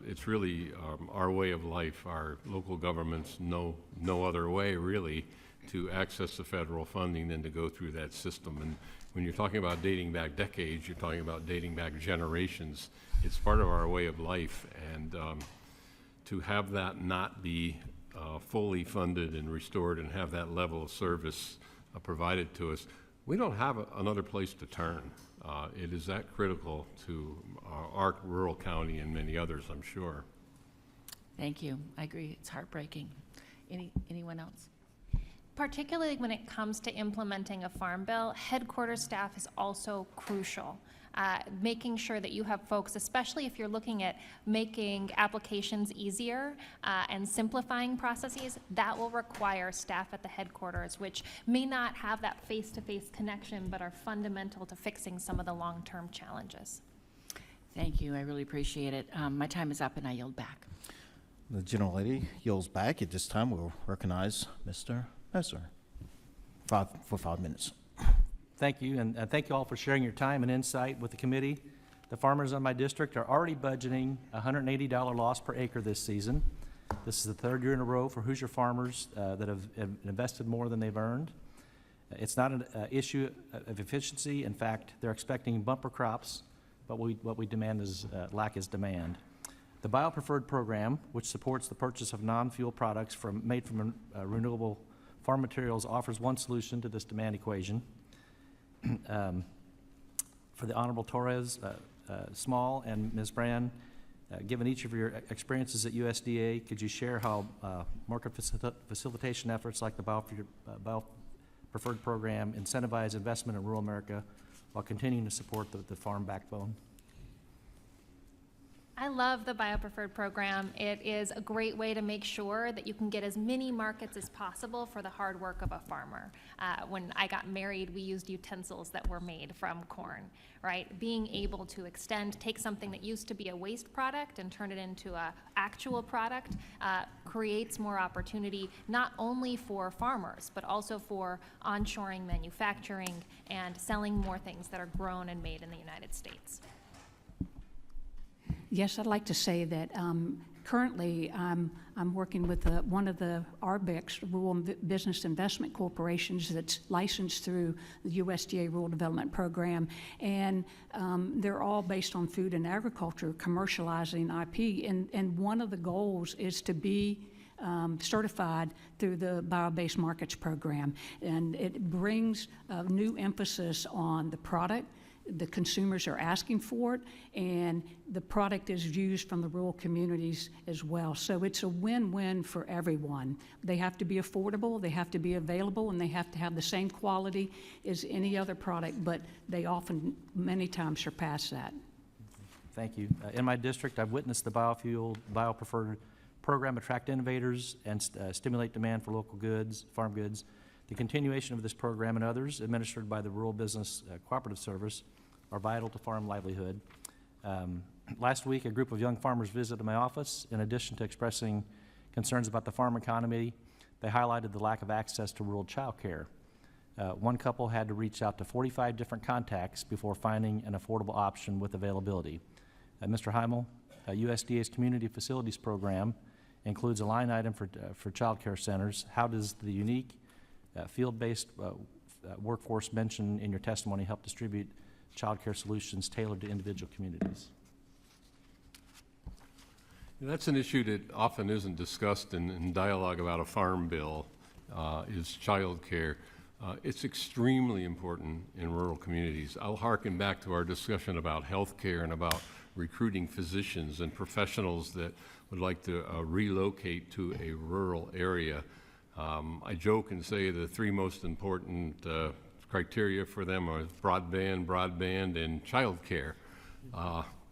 It's really our way of life. Our local governments know no other way, really, to access the federal funding than to go through that system. And when you're talking about dating back decades, you're talking about dating back generations. It's part of our way of life, and to have that not be fully funded and restored and have that level of service provided to us, we don't have another place to turn. It is that critical to our rural county and many others, I'm sure. Thank you. I agree. It's heartbreaking. Anyone else? Particularly when it comes to implementing a farm bill, headquarters staff is also crucial. Making sure that you have folks, especially if you're looking at making applications easier and simplifying processes, that will require staff at the headquarters, which may not have that face-to-face connection, but are fundamental to fixing some of the long-term challenges. Thank you. I really appreciate it. My time is up, and I yield back. The gentlelady yields back. At this time, we'll recognize Mr. Messer for 5 minutes. Thank you, and thank you all for sharing your time and insight with the committee. The farmers in my district are already budgeting $180 loss per acre this season. This is the third year in a row for Hoosier farmers that have invested more than they've earned. It's not an issue of efficiency. In fact, they're expecting bumper crops, but what we demand is lack is demand. The BioPreferred program, which supports the purchase of non-fuel products made from renewable farm materials, offers one solution to this demand equation. For the Honorable Torres, Small, and Ms. Brand, given each of your experiences at USDA, could you share how market facilitation efforts like the BioPreferred program incentivize investment in rural America while continuing to support the farm backbone? I love the BioPreferred program. It is a great way to make sure that you can get as many markets as possible for the hard work of a farmer. When I got married, we used utensils that were made from corn, right? Being able to take something that used to be a waste product and turn it into an actual product creates more opportunity, not only for farmers, but also for onshoring manufacturing and selling more things that are grown and made in the United States. Yes, I'd like to say that currently I'm working with one of the RBICs, Rural Business Investment Corporations, that's licensed through the USDA Rural Development Program, and they're all based on food and agriculture, commercializing IP, and one of the goals is to be certified through the Bio-Based Markets Program, and it brings a new emphasis on the product. The consumers are asking for it, and the product is used from the rural communities as well. So it's a win-win for everyone. They have to be affordable, they have to be available, and they have to have the same quality as any other product, but they often, many times, surpass that. Thank you. In my district, I've witnessed the BioPreferred program attract innovators and stimulate demand for local goods, farm goods. The continuation of this program and others administered by the Rural Business Cooperative Service are vital to farm livelihood. Last week, a group of young farmers visited my office. In addition to expressing concerns about the farm economy, they highlighted the lack of access to rural child care. One couple had to reach out to 45 different contacts before finding an affordable option with availability. Mr. Himl, USDA's Community Facilities Program includes a line item for child care centers. How does the unique field-based workforce mentioned in your testimony help distribute child care solutions tailored to individual communities? That's an issue that often isn't discussed in dialogue about a farm bill, is child care. It's extremely important in rural communities. I'll hearken back to our discussion about health care and about recruiting physicians and professionals that would like to relocate to a rural area. I joke and say the three most important criteria for them are broadband, and child care.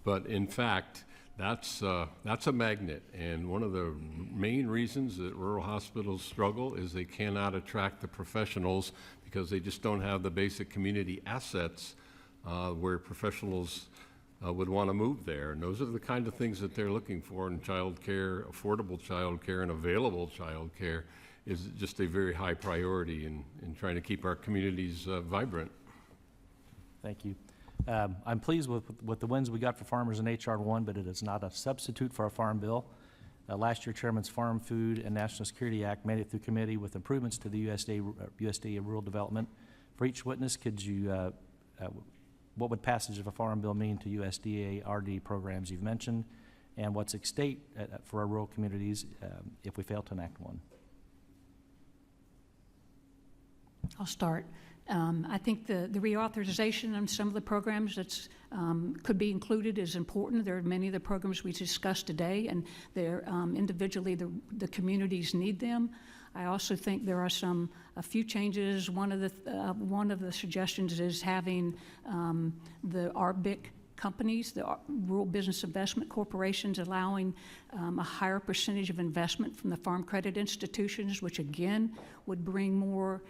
But in fact, that's a magnet, and one of the main reasons that rural hospitals struggle is they cannot attract the professionals because they just don't have the basic community assets where professionals would want to move there. And those are the kind of things that they're looking for in child care. Affordable child care and available child care is just a very high priority in trying to keep our communities vibrant. Thank you. I'm pleased with the wins we got for farmers in H.R. 1, but it is not a substitute for a farm bill. Last year, Chairman's Farm, Food, and National Security Act made it through committee with improvements to the USDA Rural Development. For each witness, could you, what would passage of a farm bill mean to USDA RD programs you've mentioned, and what's at stake for our rural communities if we fail to enact one? I'll start. I think the reauthorization on some of the programs that's could be included is important. There are many of the programs we discussed today, and they're individually the communities need them. I also think there are a few changes. One of the suggestions is having the RBIC companies, the Rural Business Investment Corporations, allowing a higher percentage of investment from the farm credit institutions, which again would bring more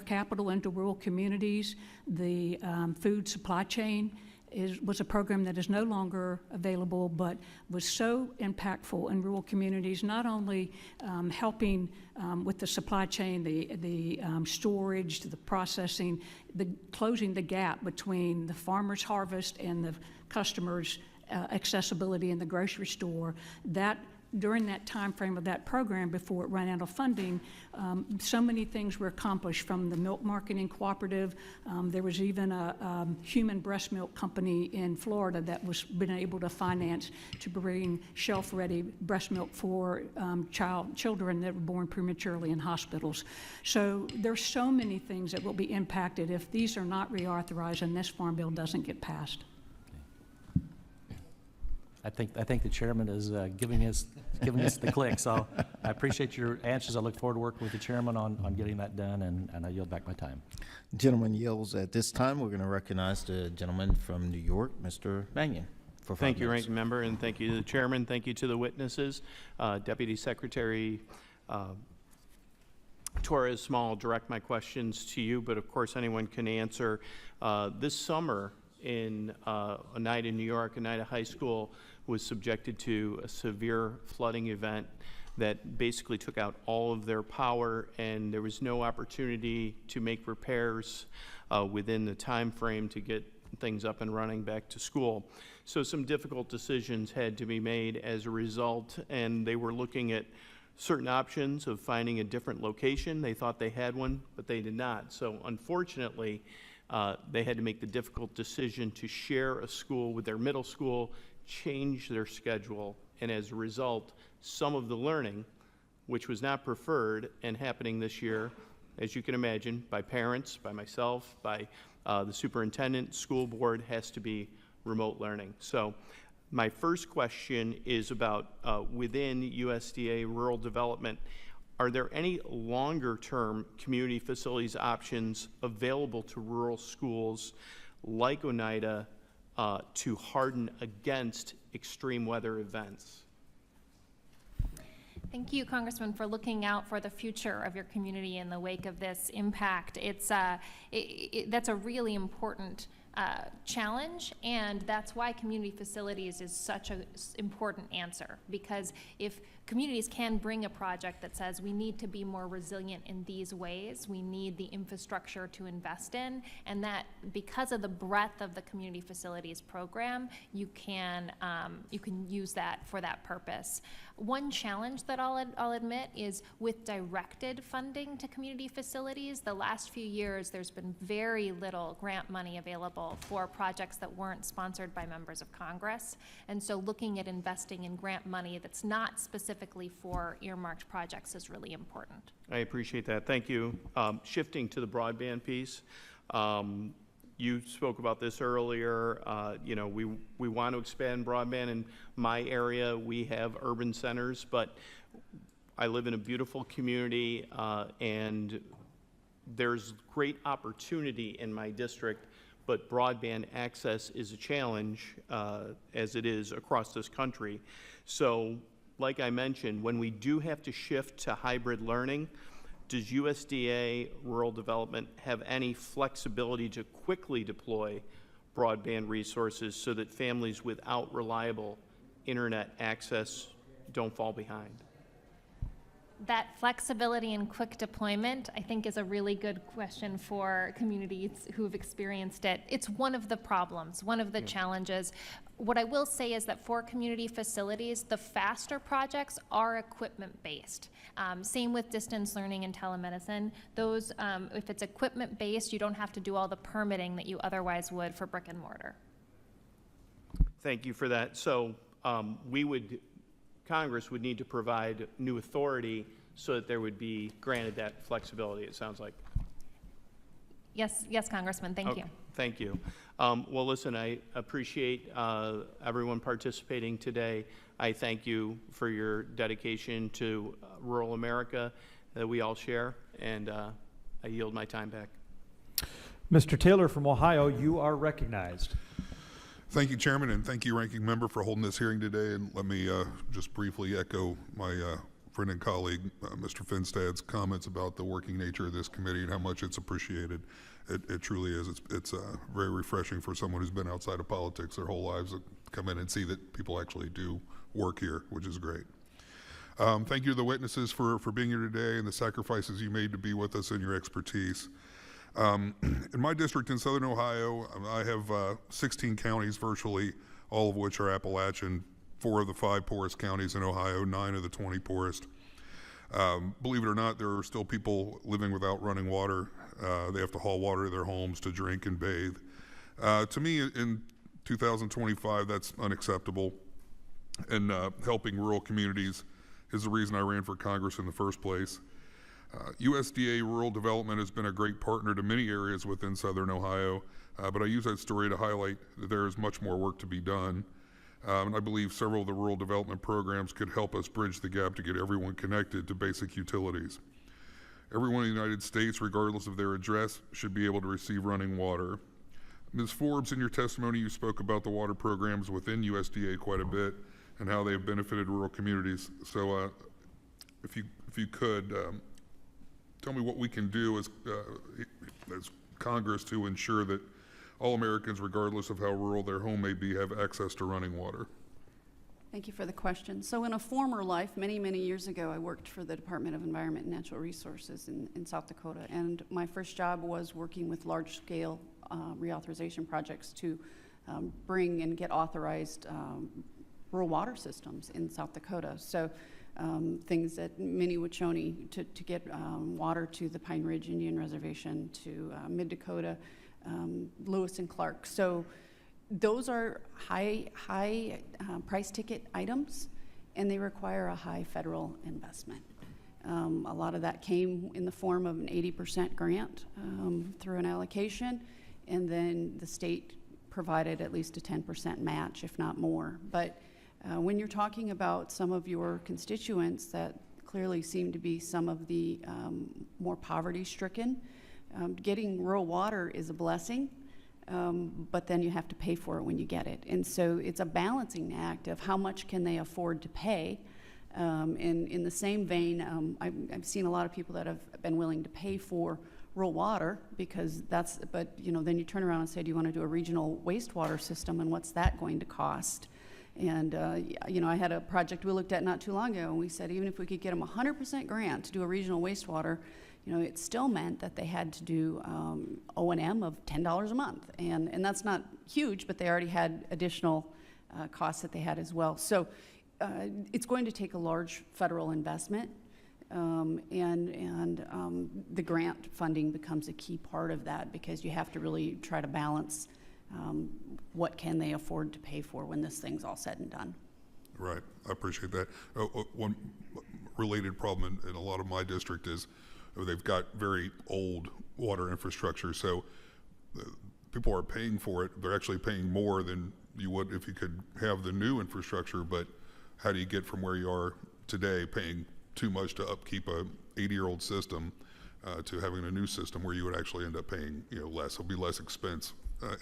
capital into rural communities. The food supply chain was a program that is no longer available, but was so impactful in rural communities, not only helping with the supply chain, the storage, the processing, closing the gap between the farmer's harvest and the customer's accessibility in the grocery store. That during that time frame of that program, before it ran out of funding, so many things were accomplished, from the milk marketing cooperative. There was even a human breast milk company in Florida that was been able to finance to bring shelf-ready breast milk for children that were born prematurely in hospitals. So there's so many things that will be impacted if these are not reauthorized and this farm bill doesn't get passed. I think the chairman is giving us the click. So I appreciate your answers. I look forward to working with the chairman on getting that done, and I yield back my time. Gentleman yields at this time. We're going to recognize the gentleman from New York, Mr. Mannion, for 5 Thank you, minutes. Ranking Member, and thank you to the chairman. Thank you to the witnesses. Deputy Secretary Torres Small, direct my questions to you, but of course anyone can answer. This summer in Oneida, New York, Oneida High School was subjected to a severe flooding event that basically took out all of their power, and there was no opportunity to make repairs within the time frame to get things up and running back to school. So some difficult decisions had to be made as a result, and they were looking at certain options of finding a different location. They thought they had one, but they did not. So unfortunately, they had to make the difficult decision to share a school with their middle school, change their schedule, and as a result, some of the learning, which was not preferred and happening this year, as you can imagine, by parents, by myself, by the superintendent, school board, has to be remote learning. So my first question is about within USDA rural development, are there any longer-term community facilities options available to rural schools like Oneida to harden against extreme weather events? Thank you, Congressman, for looking out for the future of your community in the wake of this impact. That's a really important challenge, and that's why community facilities is such an important answer, because if communities can bring a project that says we need to be more resilient in these ways, we need the infrastructure to invest in, and that because of the breadth of the community facilities program, you can use that for that purpose. One challenge that I'll admit is with directed funding to community facilities, the last few years there's been very little grant money available for projects that weren't sponsored by members of Congress. And so looking at investing in grant money that's not specifically for earmarked projects is really important. I appreciate that. Thank you. Shifting to the broadband piece, you spoke about this earlier. We want to expand broadband. In my area, we have urban centers, but I live in a beautiful community, and there's great opportunity in my district, but broadband access is a challenge, as it is across this country. So, like I mentioned, when we do have to shift to hybrid learning, does USDA Rural Development have any flexibility to quickly deploy broadband resources so that families without reliable internet access don't fall behind? That flexibility and quick deployment, I think, is a really good question for communities who have experienced it. It's one of the problems, one of the challenges. What I will say is that for community facilities, the faster projects are equipment-based. Same with distance learning and telemedicine. Those, if it's equipment-based, you don't have to do all the permitting that you otherwise would for brick and mortar. Thank you for that. So Congress would need to provide new authority so that there would be granted that flexibility, it sounds like. Yes, Congressman, thank you. Thank you. Well, listen, I appreciate everyone participating today. I thank you for your dedication to rural America that we all share, and I yield my time back. Mr. Taylor from Ohio, you are recognized. Thank you, Chairman, and thank you, Ranking Member, for holding this hearing today. And let me just briefly echo my friend and colleague, Mr. Finstad's comments about the working nature of this committee and how much it's appreciated. It truly is. It's very refreshing for someone who's been outside of politics their whole lives to come in and see that people actually do work here, which is great. Thank you to the witnesses for being here today and the sacrifices you made to be with us and your expertise. In my district in Southern Ohio, I have 16 counties virtually, all of which are Appalachian, 4 of the 5 poorest counties in Ohio, 9 of the 20 poorest. Believe it or not, there are still people living without running water. They have to haul water to their homes to drink and bathe. To me, in 2025, that's unacceptable. And helping rural communities is the reason I ran for Congress in the first place. USDA Rural Development has been a great partner to many areas within Southern Ohio, but I use that story to highlight that there is much more work to be done. And I believe several of the rural development programs could help us bridge the gap to get everyone connected to basic utilities. Everyone in the United States, regardless of their address, should be able to receive running water. Ms. Forbes, in your testimony, you spoke about the water programs within USDA quite a bit and how they have benefited rural communities. So if you could, tell me what we can do as Congress to ensure that all Americans, regardless of how rural their home may be, have access to running water. Thank you for the question. So in a former life, many, many years ago, I worked for the Department of Environment and Natural Resources in South Dakota. And my first job was working with large-scale reauthorization projects to bring and get authorized rural water systems in South Dakota. So things at Minnie-Wauchonee to get water to the Pine Ridge Indian Reservation, to Mid-Dakota, Lewis and Clark. So those are high price ticket items, and they require a high federal investment. A lot of that came in the form of an 80% grant through an allocation, and then the state provided at least a 10% match, if not more. But when you're talking about some of your constituents that clearly seem to be some of the more poverty-stricken, getting rural water is a blessing, but then you have to pay for it when you get it. And so it's a balancing act of how much can they afford to pay In the same vein, I've seen a lot of people that have been willing to pay for rural water because but then you turn around and say, do you want to do a regional wastewater system, and what's that going to cost? And, I had a project we looked at not too long ago, and we said even if we could get them 100% grant to do a regional wastewater, it still meant that they had to do O&M of $10 a month. And that's not huge, but they already had additional costs that they had as well. So it's going to take a large federal investment, and the grant funding becomes a key part of that because you have to really try to balance what can they afford to pay for when this thing's all said and done. Right, I appreciate that. One related problem in a lot of my district is they've got very old water infrastructure, so people are paying for it. They're actually paying more than you would if you could have the new infrastructure, but how do you get from where you are today paying too much to upkeep a 80-year-old system to having a new system where you would actually end up paying less? It'll be less expense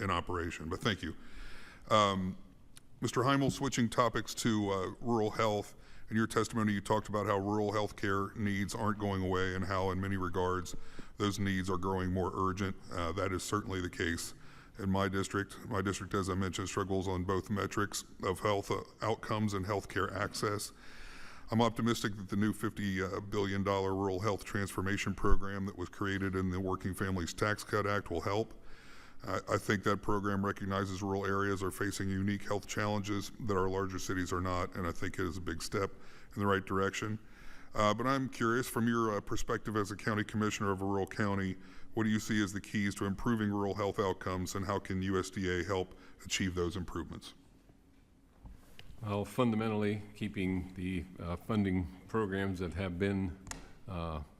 in operation, but thank you. Mr. Himl, switching topics to rural health. In your testimony, you talked about how rural health care needs aren't going away and how in many regards those needs are growing more urgent. That is certainly the case in my district. My district, as I mentioned, struggles on both metrics of health outcomes and healthcare access. I'm optimistic that the new $50 billion Rural Health Transformation Program that was created in the Working Families Tax Cut Act will help. I think that program recognizes rural areas are facing unique health challenges that our larger cities are not, and I think it is a big step in the right direction. But I'm curious, from your perspective as a county commissioner of a rural county, what do you see as the keys to improving rural health outcomes, and how can USDA help achieve those improvements? Well, fundamentally, keeping the funding programs that have been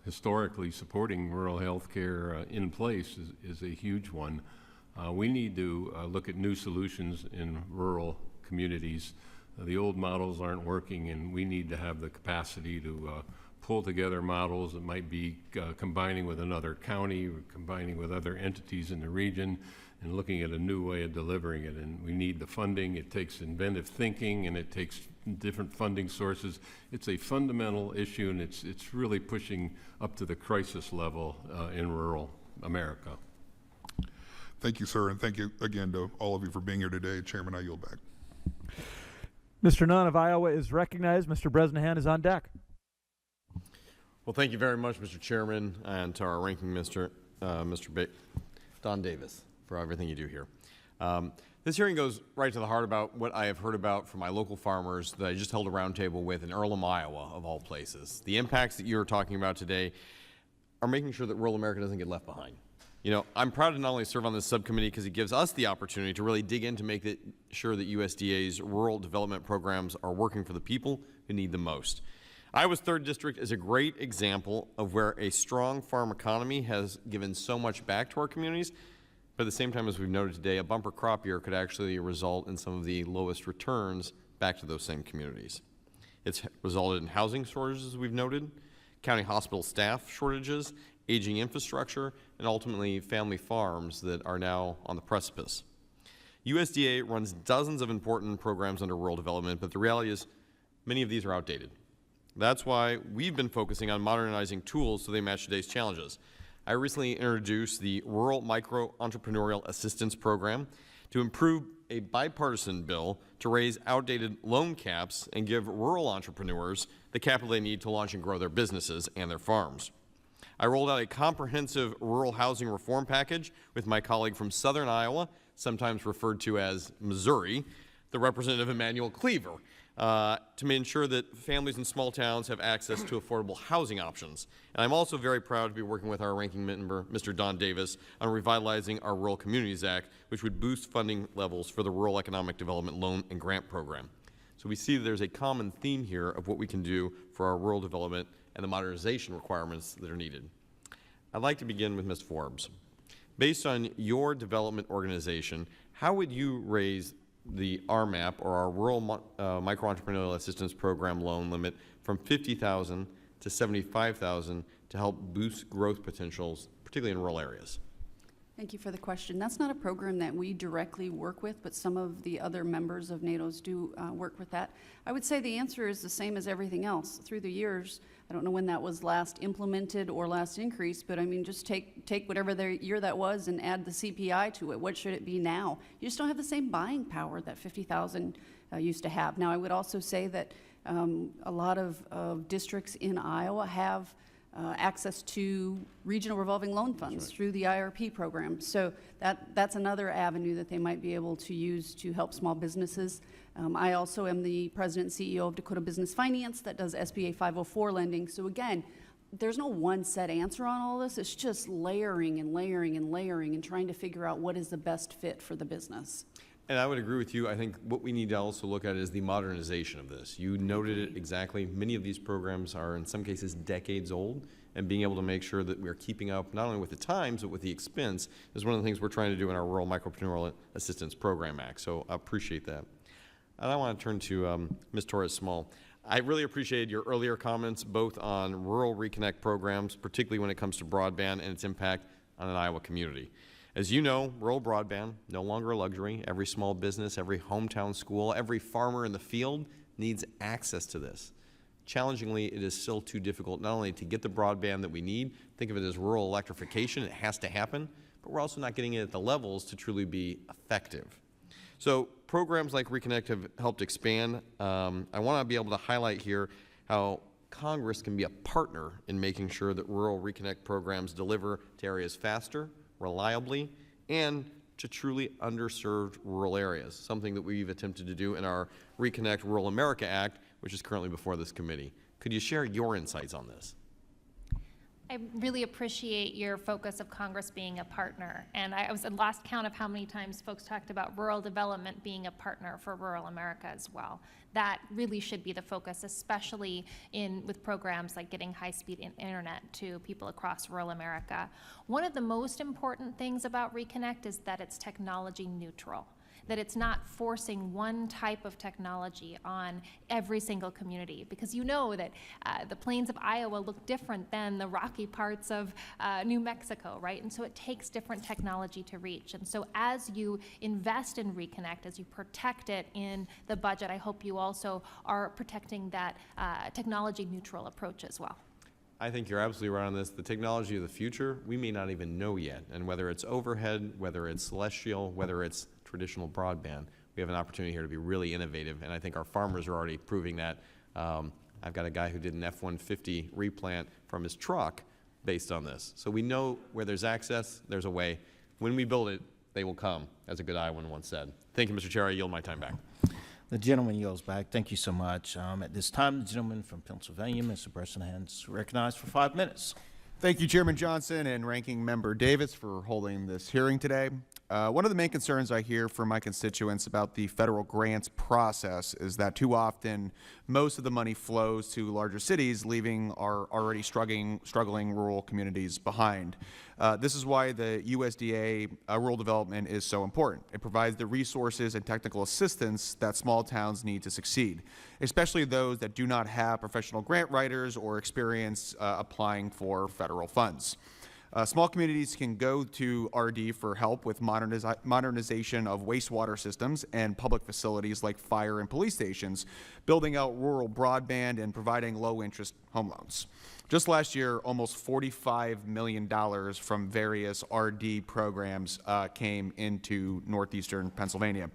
historically supporting rural health care in place is a huge one. We need to look at new solutions in rural communities. The old models aren't working, and we need to have the capacity to pull together models that might be combining with another county, or combining with other entities in the region, and looking at a new way of delivering it. And we need the funding. It takes inventive thinking, and it takes different funding sources. It's a fundamental issue, and it's really pushing up to the crisis level in rural America. Thank you, sir, and thank you again to all of you for being here today. Chairman, I yield back. Mr. Nunn of Iowa is recognized. Mr. Bresnahan is on deck. Well, thank you very much, Mr. Chairman, and to our ranking Mr. Don Davis for everything you do here. This hearing goes right to the heart about what I have heard about from my local farmers that I just held a roundtable with in Earlham, Iowa, of all places. The impacts that you're talking about today are making sure that rural America doesn't get left behind. I'm proud to not only serve on this subcommittee because it gives us the opportunity to really dig in to make sure that USDA's rural development programs are working for the people who need them most. Iowa's 3rd District is a great example of where a strong farm economy has given so much back to our communities, but at the same time, as we've noted today, a bumper crop year could actually result in some of the lowest returns back to those same communities. It's resulted in housing shortages, as we've noted, county hospital staff shortages, aging infrastructure, and ultimately family farms that are now on the precipice. USDA runs dozens of important programs under rural development, but the reality is many of these are outdated. That's why we've been focusing on modernizing tools so they match today's challenges. I recently introduced the Rural Micro Entrepreneurial Assistance Program to improve a bipartisan bill to raise outdated loan caps and give rural entrepreneurs the capital they need to launch and grow their businesses and their farms. I rolled out a comprehensive rural housing reform package with my colleague from Southern Iowa, sometimes referred to as Missouri, the Representative Emmanuel Cleaver, to ensure that families in small towns have access to affordable housing options. And I'm also very proud to be working with our ranking member, Mr. Don Davis, on revitalizing our Rural Communities Act, which would boost funding levels for the Rural Economic Development Loan and Grant Program. So we see that there's a common theme here of what we can do for our rural development and the modernization requirements that are needed. I'd like to begin with Ms. Forbes. Based on your development organization, how would you raise the RMAP, or our Rural Micro-Entrepreneurial Assistance Program loan limit, from $50,000 to $75,000 to help boost growth potentials, particularly in rural areas? Thank you for the question. That's not a program that we directly work with, but some of the other members of NATO's do work with that. I would say the answer is the same as everything else. Through the years, I don't know when that was last implemented or last increased, but I mean, just take whatever the year that was and add the CPI to it. What should it be now? You just don't have the same buying power that 50,000 used to have. Now, I would also say that a lot of districts in Iowa have access to regional revolving loan funds through the IRP program. So that's another avenue that they might be able to use to help small businesses. I also am the president and CEO of Dakota Business Finance that does SBA 504 lending. So again, there's no one set answer on all this. It's just layering and layering and layering and trying to figure out what is the best fit for the business. And I would agree with you. I think what we need to also look at is the modernization of this. You noted it exactly. Many of these programs are in some cases decades old, and being able to make sure that we're keeping up not only with the times but with the expense is one of the things we're trying to do in our Rural Micropreneurial Assistance Program Act. So I appreciate that. And I want to turn to Ms. Torres Small. I really appreciated your earlier comments both on rural reconnect programs, particularly when it comes to broadband and its impact on an Iowa community. As you know, rural broadband, no longer a luxury. Every small business, every hometown school, every farmer in the field needs access to this. Challengingly, it is still too difficult not only to get the broadband that we need, think of it as rural electrification, it has to happen, but we're also not getting it at the levels to truly be effective. So programs like Reconnect have helped expand. I want to be able to highlight here how Congress can be a partner in making sure that rural Reconnect programs deliver to areas faster, reliably, and to truly underserved rural areas, something that we've attempted to do in our Reconnect Rural America Act, which is currently before this committee. Could you share your insights on this? I really appreciate your focus of Congress being a partner. And I was at last count of how many times folks talked about rural development being a partner for rural America as well. That really should be the focus, especially with programs like getting high-speed internet to people across rural America. One of the most important things about Reconnect is that it's technology neutral, that it's not forcing one type of technology on every single community, because you know that the plains of Iowa look different than the rocky parts of New Mexico, right? And so it takes different technology to reach. And so as you invest in Reconnect, as you protect it in the budget, I hope you also are protecting that technology neutral approach as well. I think you're absolutely right on this. The technology of the future, we may not even know yet. And whether it's overhead, whether it's celestial, whether it's traditional broadband, we have an opportunity here to be really innovative, and I think our farmers are already proving that. I've got a guy who did an F-150 replant from his truck based on this. So we know where there's access, there's a way. When we build it, they will come, as a good Iowan once said. Thank you, Mr. Chair. I yield my time back. The gentleman yields back. Thank you so much. At this time, the gentleman from Pennsylvania, Mr. Bresnahan, is recognized for 5 minutes. Thank you, Chairman Johnson and Ranking Member Davis, for holding this hearing today. One of the main concerns I hear from my constituents about the federal grants process is that too often most of the money flows to larger cities, leaving our already struggling rural communities behind. This is why the USDA rural development is so important. It provides the resources and technical assistance that small towns need to succeed, especially those that do not have professional grant writers or experience applying for federal funds. Small communities can go to RD for help with modernization of wastewater systems and public facilities like fire and police stations, building out rural broadband, and providing low-interest home loans. Just last year, almost $45 million from various RD programs came into northeastern Pennsylvania.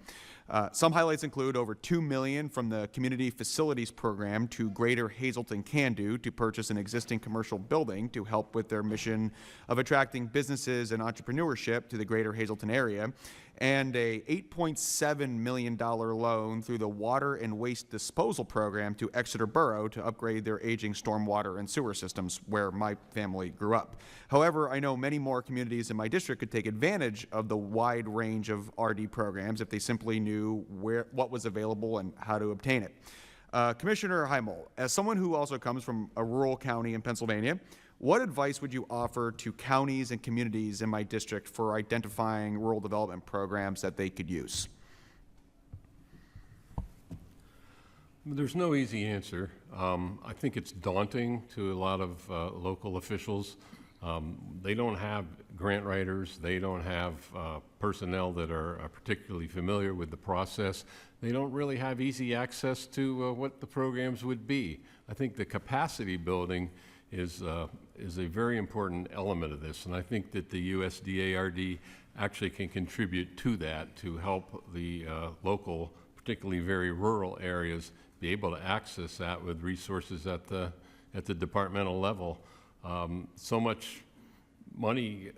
Some highlights include over $2 million from the Community Facilities Program to Greater Hazleton Can-Do to purchase an existing commercial building to help with their mission of attracting businesses and entrepreneurship to the Greater Hazleton area, and a $8.7 million loan through the Water and Waste Disposal Program to Exeter Borough to upgrade their aging stormwater and sewer systems, where my family grew up. However, I know many more communities in my district could take advantage of the wide range of RD programs if they simply knew what was available and how to obtain it. Commissioner Himl, as someone who also comes from a rural county in Pennsylvania, what advice would you offer to counties and communities in my district for identifying rural development programs that they could use? There's no easy answer. I think it's daunting to a lot of local officials They don't have grant writers. They don't have personnel that are particularly familiar with the process. They don't really have easy access to what the programs would be. I think the capacity building is a very important element of this, and I think that the USDA-RD actually can contribute to that to help the local, particularly very rural areas, be able to access that with resources at the departmental level. So much money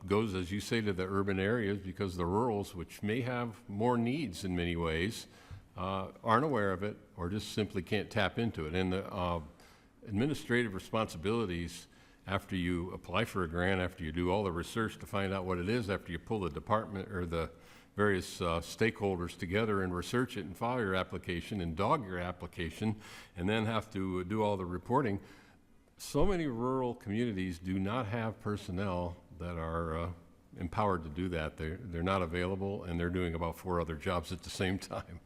goes, as you say, to the urban areas because the rurals, which may have more needs in many ways, aren't aware of it or just simply can't tap into it. And the administrative responsibilities after you apply for a grant, after you do all the research to find out what it is, after you pull the department or the various stakeholders together and research it and file your application and dog your application and then have to do all the reporting. So many rural communities do not have personnel that are empowered to do that. They're not available, and they're doing about 4 other jobs at the same time.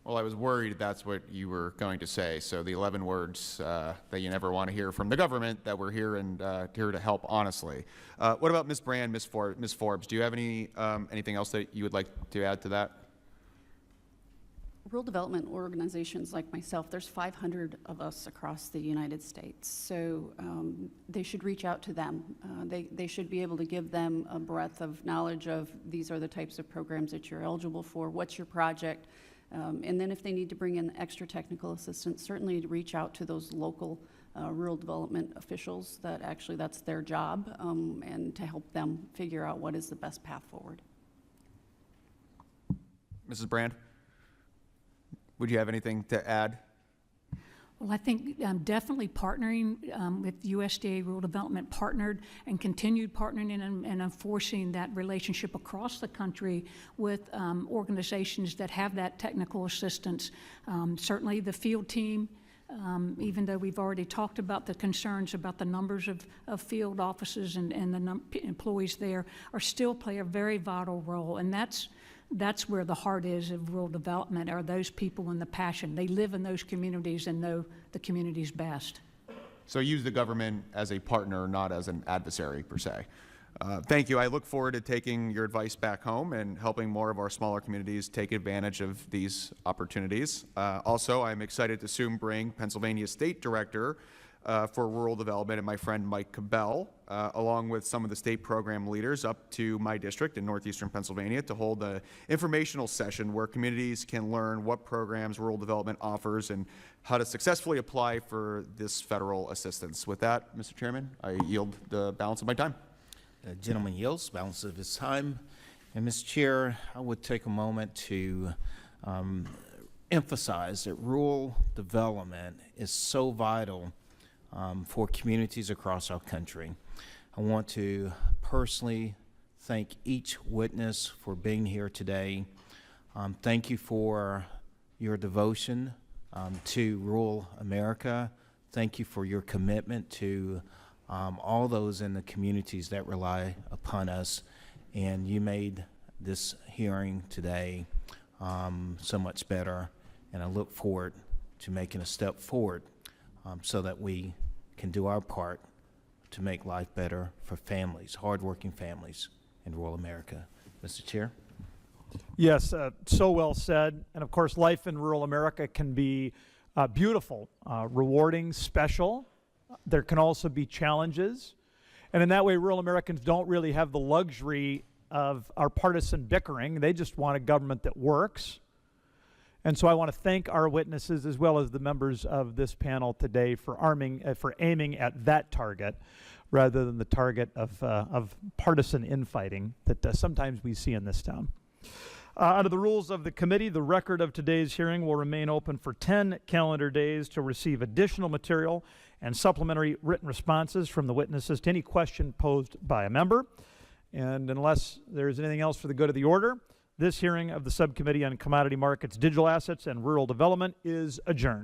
Well, I was worried that's what you were going to say. So the 11 words that you never want to hear from the government, that we're here and here to help honestly. What about Ms. Brand, Ms. Forbes? Do you have anything else that you would like to add to that? Rural development organizations like myself, there's 500 of us across the United States, so they should reach out to them. They should be able to give them a breadth of knowledge of these are the types of programs that you're eligible for, what's your project, and then if they need to bring in extra technical assistance, certainly to reach out to those local rural development officials that actually that's their job, and to help them figure out what is the best path forward. Mrs. Brand? Would you have anything to add? Well, I think definitely partnering with USDA Rural Development partnered and continued partnering and enforcing that relationship across the country with organizations that have that technical assistance. Certainly the field team, even though we've already talked about the concerns about the numbers of field offices and the employees there, are still play a very vital role, and that's where the heart is of rural development, are those people and the passion. They live in those communities and know the communities best. So use the government as a partner, not as an adversary per se. Thank you. I look forward to taking your advice back home and helping more of our smaller communities take advantage of these opportunities. Also, I'm excited to soon bring Pennsylvania State Director for Rural Development and my friend Mike Cabell, along with some of the state program leaders up to my district in northeastern Pennsylvania to hold an informational session where communities can learn what programs rural development offers and how to successfully apply for this federal assistance. With that, Mr. Chairman, I yield the balance of my time. The gentleman yields balance of his time. And Mr. Chair, I would take a moment to emphasize that rural development is so vital for communities across our country. I want to personally thank each witness for being here today. Thank you for your devotion to rural America. Thank you for your commitment to all those in the communities that rely upon us. And you made this hearing today so much better. And I look forward to making a step forward so that we can do our part to make life better for families, hardworking families in rural America. Mr. Chair? Yes, so well said. And of course, life in rural America can be beautiful, rewarding, special. There can also be challenges. And in that way, rural Americans don't really have the luxury of our partisan bickering. They just want a government that works. And so I want to thank our witnesses as well as the members of this panel today for aiming at that target rather than the target of partisan infighting that sometimes we see in this town. Under the rules of the committee, the record of today's hearing will remain open for 10 calendar days to receive additional material and supplementary written responses from the witnesses to any question posed by a member. And unless there's anything else for the good of the order, this hearing of the Subcommittee on Commodity Markets, Digital Assets, and Rural Development is adjourned.